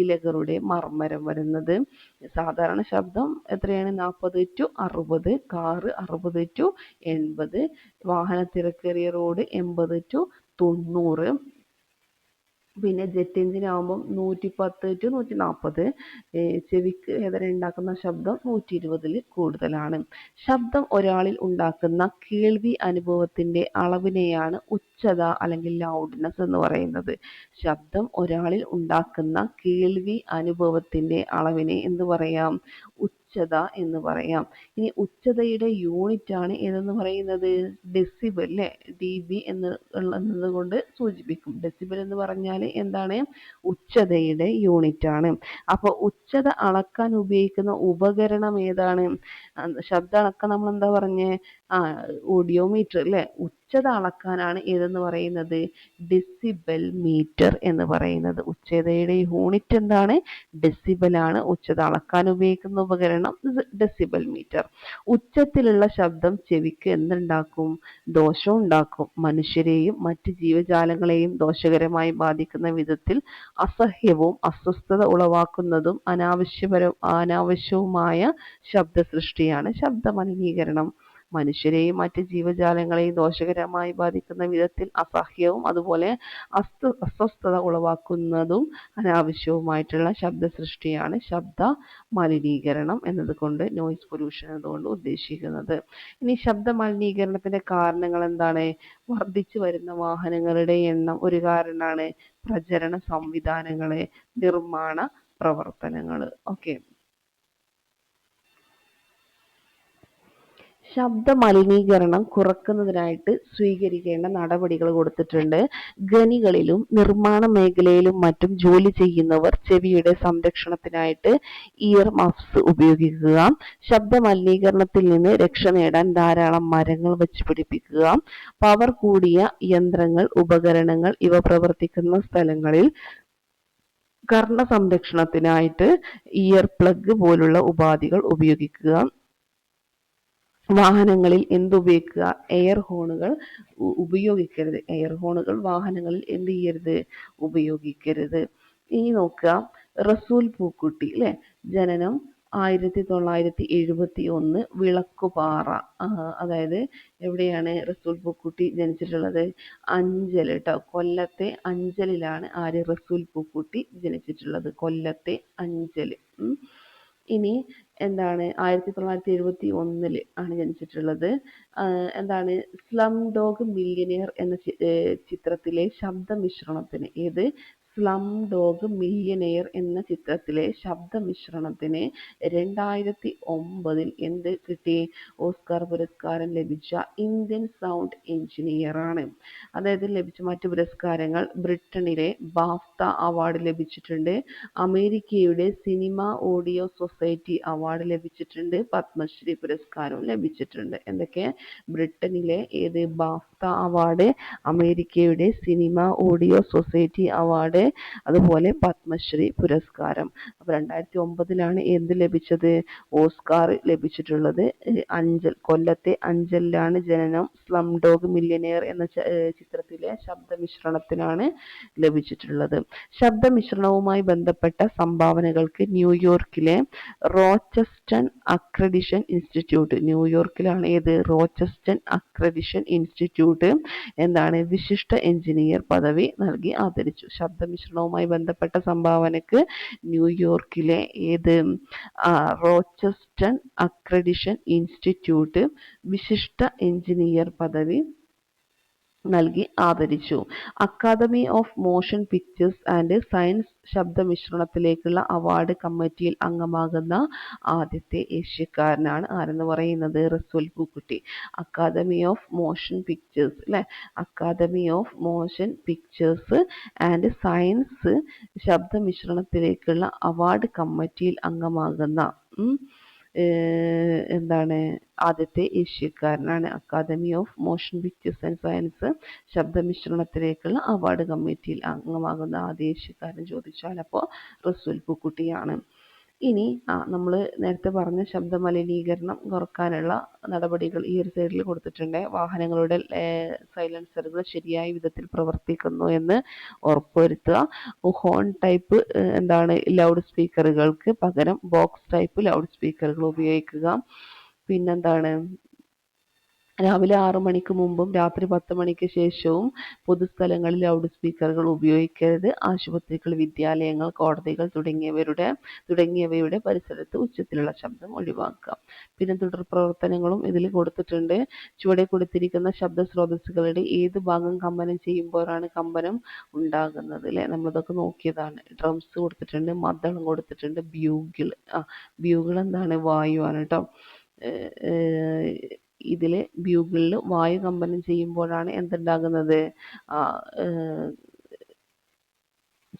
ഇലകളുടെ മർമ്മരം വരുന്നത്. സാധാരണ ശബ്ദം എത്രയാണ്? 40 to 60, കാറ് 60 to 80, വാഹന തിരക്കേറിയ റോഡ് 80 to 90. പിന്നെ ജെറ്റ് എഞ്ചിൻ ആകുമ്പം 110 to 140. ചെവിക്ക് വേദന ഉണ്ടാക്കുന്ന ശബ്ദം 120 കൂടുതലാണ്. ശബ്ദം ഒരാളിൽ ഉണ്ടാക്കുന്ന കേൾവി അനുഭവത്തിൻ്റെ അളവിനെയാണ് ഉച്ചത അല്ലെങ്കിൽ ലൗഡ്നെസ് എന്ന് പറയുന്നത്. ശബ്ദം ഒരാളിൽ ഉണ്ടാക്കുന്ന കേൾവി അനുഭവത്തിൻ്റെ അളവിനെ എന്ത് പറയാം? ഉച്ചത എന്ന് പറയാം. ഇനി ഉച്ചതയുടെ യൂണിറ്റ് ആണ് ഏതെന്ന് പറയുന്നത്? ഡെസിബൽ അല്ലേ. dB എന്നുള്ളത് കൊണ്ട് സൂചിപ്പിക്കും. ഡെസിബൽ എന്ന് പറഞ്ഞാൽ എന്താണ്? ഉച്ചതയുടെ യൂണിറ്റ് ആണ്. അപ്പോൾ ഉച്ചത അളക്കാൻ ഉപയോഗിക്കുന്ന ഉപകരണം ഏതാണ്? ശബ്ദം അളക്കാൻ നമ്മൾ എന്താ പറഞ്ഞേ? ഓഡിയോമീറ്റർ അല്ലേ. ഉച്ചത അളക്കാനാണ് ഏതെന്ന് പറയുന്നത്? ഡെസിബൽ മീറ്റർ എന്ന് പറയുന്നത്. ഉച്ചതയുടെ യൂണിറ്റ് എന്താണ്? ഡെസിബൽ ആണ്. ഉച്ചത അളക്കാൻ ഉപയോഗിക്കുന്ന ഉപകരണം ഡെസിബൽ മീറ്റർ. ഉച്ചത്തിലുള്ള ശബ്ദം ചെവിക്ക് എന്തുണ്ടാക്കും? ദോഷം ഉണ്ടാക്കും. മനുഷ്യരെയും മറ്റ് ജീവജാലങ്ങളെയും ദോഷകരമായി ബാധിക്കുന്ന വിധത്തിൽ അസഹ്യവും അസ്വസ്ഥത ഉളവാക്കുന്നതും അനാവശ്യവുമായ ശബ്ദ സൃഷ്ടിയാണ് ശബ്ദമലിനീകരണം. മനുഷ്യരെയും മറ്റ് ജീവജാലങ്ങളെയും ദോഷകരമായി ബാധിക്കുന്ന വിധത്തിൽ അസഹ്യവും അതുപോലെ അസ്വസ്ഥത ഉളവാക്കുന്നതും അനാവശ്യവുമായിട്ടുള്ള ശബ്ദ സൃഷ്ടിയാണ് ശബ്ദ മലിനീകരണം എന്നതുകൊണ്ട്, നോയിസ് പൊല്യൂഷൻ എന്നതുകൊണ്ട് ഉദ്ദേശിക്കുന്നത്. ഇനി ശബ്ദ മലിനീകരണത്തിന്റെ കാരണങ്ങൾ എന്താണ്? വർദ്ധിച്ചു വരുന്ന വാഹനങ്ങളുടെ എണ്ണം ഒരു കാരണമാണ്. പ്രചരണ സംവിധാനങ്ങളെ, നിർമ്മാണ പ്രവർത്തനങ്ങൾ. ഓക്കെ. ശബ്ദ മലിനീകരണം കുറക്കുന്നതിനായിട്ട് സ്വീകരിക്കേണ്ട നടപടികൾ കൊടുത്തിട്ടുണ്ട്. ഖനികളിലും നിർമ്മാണ മേഖലയിലും മറ്റും ജോലി ചെയ്യുന്നവർ ചെവിയുടെ സംരക്ഷണത്തിനായിട്ട് ഇയർ മഫ്സ് ഉപയോഗിക്കുക. ശബ്ദ മലിനീകരണത്തിൽ നിന്ന് രക്ഷ നേടാൻ ധാരാളം മരങ്ങൾ വച്ച് പിടിപ്പിക്കുക. പവർ കൂടിയ യന്ത്രങ്ങൾ, ഉപകരണങ്ങൾ ഇവ പ്രവർത്തിക്കുന്ന സ്ഥലങ്ങളിൽ കർണ സംരക്ഷണത്തിനായിട്ട് ഇയർ പ്ലഗ് പോലുള്ള ഉപാധികൾ ഉപയോഗിക്കുക. വാഹനങ്ങളിൽ എന്തുപയോഗിക്കുക? എയർ ഹോണുകൾ ഉപയോഗിക്കരുത്. എയർ ഹോണുകൾ വാഹനങ്ങളിൽ എന്ത് ചെയ്യരുത്? ഉപയോഗിക്കരുത്. ഇനി നോക്കുക, റസൂൽ പൂക്കുട്ടി അല്ലെ. ജനനം 1971, വിളക്കുപാറ. അതായത് എവിടെയാണ് റസൂൽ പൂക്കുട്ടി ജനിച്ചിട്ടുള്ളത്? അഞ്ചൽ കേട്ടോ. കൊല്ലത്തെ അഞ്ചലിലാണ് ആര്? റസൂൽ പൂക്കുട്ടി ജനിച്ചിട്ടുള്ളത്. കൊല്ലത്തെ അഞ്ചൽ. ഇനി എന്താണ്? 1971 ആണ് ജനിച്ചിട്ടുള്ളത്. എന്താണ്? സ്ലം ഡോഗ് മില്യനെയർ എന്ന ചിത്രത്തിലെ ശബ്ദ മിശ്രണത്തിന്, ഏത്? സ്ലം ഡോഗ് മില്യനെയർ എന്ന ചിത്രത്തിലെ ശബ്ദമിശ്രണത്തിന് 2009 എന്ത് കിട്ടി? ഓസ്കാർ പുരസ്കാരം ലഭിച്ച ഇന്ത്യൻ സൗണ്ട് എഞ്ചിനീയറാണ്. അതായത് ലഭിച്ച മറ്റു പുരസ്കാരങ്ങൾ ബ്രിട്ടനിലെ ബാഫ്ത അവാർഡ് ലഭിച്ചിട്ടുണ്ട്, അമേരിക്കയുടെ സിനിമ ഓഡിയോ സൊസൈറ്റി അവാർഡ് ലഭിച്ചിട്ടുണ്ട്, പത്മശ്രീ പുരസ്കാരവും ലഭിച്ചിട്ടുണ്ട്. എന്തൊക്കെ? ബ്രിട്ടനിലെ ഏത് ബാഫ്ത അവാർഡ്, അമേരിക്കയുടെ സിനിമ ഓഡിയോ സൊസൈറ്റി അവാർഡ്, അതുപോലെ പത്മശ്രീ പുരസ്കാരം. അപ്പോൾ 2009 എന്ത് ലഭിച്ചത്? ഓസ്കാർ ലഭിച്ചിട്ടുള്ളത്. കൊല്ലത്തെ അഞ്ചലിലാണ് ജനനം. സ്ലം ഡോഗ് മില്യനെയർ എന്ന ചിത്രത്തിലെ ശബ്ദമിശ്രണത്തിനാണ് ലഭിച്ചിട്ടുള്ളത്. ശബ്ദമിശ്രണവുമായി ബന്ധപ്പെട്ട സംഭാവനകൾക്ക് ന്യൂയോർക്കിലെ റോച്ചസ്റ്റൺ അക്രഡിഷൻ ഇൻസ്റ്റിറ്റ്യൂട്ട്, ന്യൂയോർക്കിലാണ് ഏത്? റോച്ചസ്റ്റൺ അക്രഡിഷൻ ഇൻസ്റ്റിറ്റ്യൂട്ട് എന്താണ്? വിശിഷ്ട എഞ്ചിനീയർ പദവി നൽകി ആദരിച്ചു. ശബ്ദമിശ്രണവുമായി ബന്ധപ്പെട്ട സംഭാവനക്ക് ന്യൂയോർക്കിലെ ഏത്? റോച്ചസ്റ്റൺ അക്രഡിഷൻ ഇൻസ്റ്റിറ്റ്യൂട്ട് വിശിഷ്ട എഞ്ചിനീയർ പദവി നൽകി ആദരിച്ചു. Academy of motion pictures and science ശബ്ദമിശ്രണത്തിലേക്കുള്ള അവാർഡ് കമ്മിറ്റിയിൽ അംഗമാകുന്ന ആദ്യത്തെ ഏഷ്യക്കാരനാണ് ആരെന്ന് പറയുന്നത്? Resul Pookutty. Academy of motion pictures അല്ലെ, academy of motion pictures and science ശബ്ദമിശ്രണത്തിലേക്കുള്ള അവാർഡ് കമ്മിറ്റിയിൽ അംഗമാകുന്ന എന്താണ്? ആദ്യത്തെ ഏഷ്യക്കാരനാണ്. Academy of motion pictures and science ശബ്ദമിശ്രണത്തിലേക്കുള്ള അവാർഡ് കമ്മിറ്റിയിൽ അംഗമാകുന്ന ആദ്യ ഏഷ്യക്കാരൻ ചോദിച്ചാൽ അപ്പോൾ റസൂൽ പൂക്കുട്ടിയാണ്. ഇനി നമ്മൾ നേരത്തെ പറഞ്ഞ ശബ്ദ മലിനീകരണം കുറക്കാനുള്ള നടപടികൾ ഈ ഒരു സൈഡിൽ കൊടുത്തിട്ടുണ്ട്. വാഹനങ്ങളുടെ സൈലൻസറുകൾ ശരിയായ വിധത്തിൽ പ്രവർത്തിക്കുന്നു എന്ന് ഉറപ്പുവരുത്തുക. ഹോൺ ടൈപ്പ് ലൗഡ് സ്പീക്കറുകൾക്ക് പകരം ബോക്സ് ടൈപ്പ് ലൗഡ് സ്പീക്കറുകൾ ഉപയോഗിക്കുക. പിന്നെന്താണ്? രാവിലെ 6 മണിക്ക് മുമ്പും രാത്രി 10 മണിക്ക് ശേഷവും പൊതുസ്ഥലങ്ങളിൽ ലൗഡ് സ്പീക്കറുകൾ ഉപയോഗിക്കരുത്. ആശുപത്രികൾ, വിദ്യാലയങ്ങൾ, കോടതികൾ തുടങ്ങിയവയുടെ പരിസരത്ത് ഉച്ചത്തിലുള്ള ശബ്ദം ഒഴിവാക്കുക. പിന്നെ തുടർ പ്രവർത്തനങ്ങളും ഇതിൽ കൊടുത്തിട്ടുണ്ട്. ചുവടെ കൊടുത്തിരിക്കുന്ന ശബ്ദ സ്രോതസ്സുകളുടെ ഏത് ഭാഗം കമ്പനം ചെയ്യുമ്പോഴാണ് കമ്പനം ഉണ്ടാകുന്നത് അല്ലെ? നമ്മളിതൊക്കെ നോക്കിയതാണ്. ഡ്രംസ് കൊടുത്തിട്ടുണ്ട്, മദ്ദളം കൊടുത്തിട്ടുണ്ട്, ബ്യൂഗിൾ. ബ്യൂഗിൾ എന്താണ്? വായുവാണ് കേട്ടോ. ഇതിൽ ബ്യൂഗിളിൽ വായു കമ്പനം ചെയ്യുമ്പോഴാണ് എന്തുണ്ടാകുന്നത്?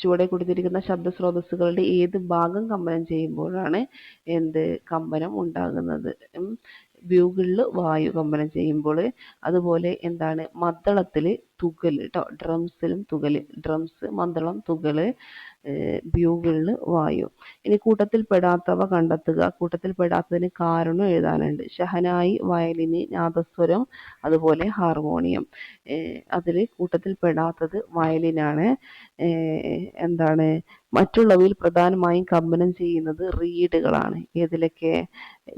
ചുവടെ കൊടുത്തിരിക്കുന്ന ശബ്ദ സ്രോതസ്സുകളുടെ ഏത് ഭാഗം കമ്പനം ചെയ്യുമ്പോഴാണ് കമ്പനം ഉണ്ടാകുന്നത്? ബ്യൂഗിളിൽ വായു കമ്പനം ചെയ്യുമ്പോൾ. അതുപോലെ മദ്ദളത്തിൽ തുകൽ കേട്ടോ. ഡ്രംസിലും തുകൽ, ഡ്രംസ്, മദ്ദളം, തുകൽ, ബ്യൂഗിളിൽ വായു. ഇനി കൂട്ടത്തിൽ പെടാത്തവ കണ്ടെത്തുക. കൂട്ടത്തിൽ പെടാത്തതിന് കാരണം എഴുതാനുണ്ട്. ഷഹനായി, വയലിന്, നാദസ്വരം, അതുപോലെ ഹാർമോണിയം. അതിൽ കൂട്ടത്തിൽ പെടാത്തത് വയലിനാണ്. മറ്റുള്ളവയിൽ പ്രധാനമായും കമ്പനം ചെയ്യുന്നത് റീഡുകളാണ്. ഏതിലൊക്കെ?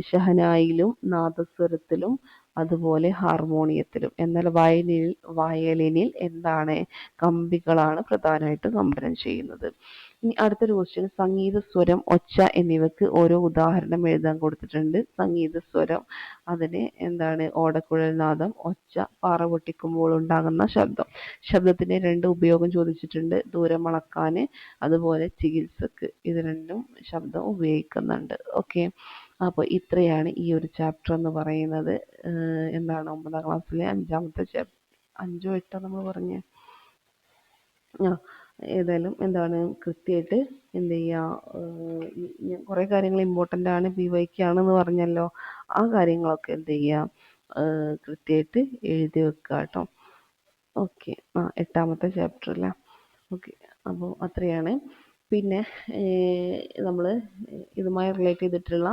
ഷഹനായിലും നാദസ്വരത്തിലും അതുപോലെ ഹാർമോണിയത്തിലും. എന്നാൽ വയലിനിൽ കമ്പികളാണ് പ്രധാനമായിട്ട് കമ്പനം ചെയ്യുന്നത്. ഇനി അടുത്തൊരു ക്വസ്റ്റ്യൻ, സംഗീത സ്വരം, ഒച്ച എന്നിവയ്ക്ക് ഓരോ ഉദാഹരണം എഴുതാൻ കൊടുത്തിട്ടുണ്ട്. സംഗീത സ്വരം അതിന് ഓടക്കുഴൽ നാദം, ഒച്ച, പാറ പൊട്ടിക്കുമ്പോൾ ഉണ്ടാകുന്ന ശബ്ദം. ശബ്ദത്തിന്റെ 2 ഉപയോഗം ചോദിച്ചിട്ടുണ്ട്. ദൂരം അളക്കാൻ, അതുപോലെ ചികിത്സക്ക്. ഇത് രണ്ടും ശബ്ദം ഉപയോഗിക്കുന്നുണ്ട്. ഓക്കെ, അപ്പോൾ ഇത്രയാണ് ഈ ഒരു ചാപ്റ്റർ എന്ന് പറയുന്നത്. 9ാം ക്ലാസ്സിലെ 5ാമത്തെ ചാപ്റ്റർ. 5ഓ 8ഓ നമ്മൾ പറഞ്ഞേ? ഏതായാലും കൃത്യമായിട്ട് കുറേ കാര്യങ്ങൾ ഇമ്പോർട്ടൻ്റ് ആണ്, PYQ ആണെന്ന് പറഞ്ഞല്ലോ. ആ കാര്യങ്ങളൊക്കെ കൃത്യമായിട്ട് എഴുതി വെക്കുക കേട്ടോ. ഓക്കെ, 8ാമത്തെ ചാപ്റ്റർ അല്ലേ? ഓക്കെ, അപ്പോൾ അത്രയാണ്. പിന്നെ നമ്മൾ ഇതുമായി റിലേറ്റ് ചെയ്തിട്ടുള്ള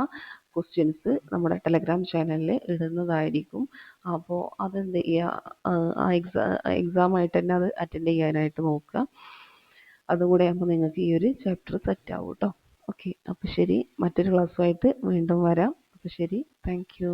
ക്വസ്റ്റ്യൻസ് നമ്മുടെ ടെലഗ്രാം ചാനലിൽ ഇടുന്നതായിരിക്കും. അപ്പോൾ അതെന്ത് ചെയ്യുക, എക്സാമായിട്ട് തന്നെ അത് അറ്റൻഡ് ചെയ്യാനായിട്ട് നോക്കുക. അതുകൂടെ ആകുമ്പോൾ നിങ്ങൾക്ക് ഈ ഒരു ചാപ്റ്റർ സെറ്റ് ആവും കേട്ടോ. ഓക്കെ, അപ്പോൾ ശരി, മറ്റൊരു ക്ലാസ്സുമായിട്ട് വീണ്ടും വരാം. അപ്പോൾ ശരി, താങ്ക് യു.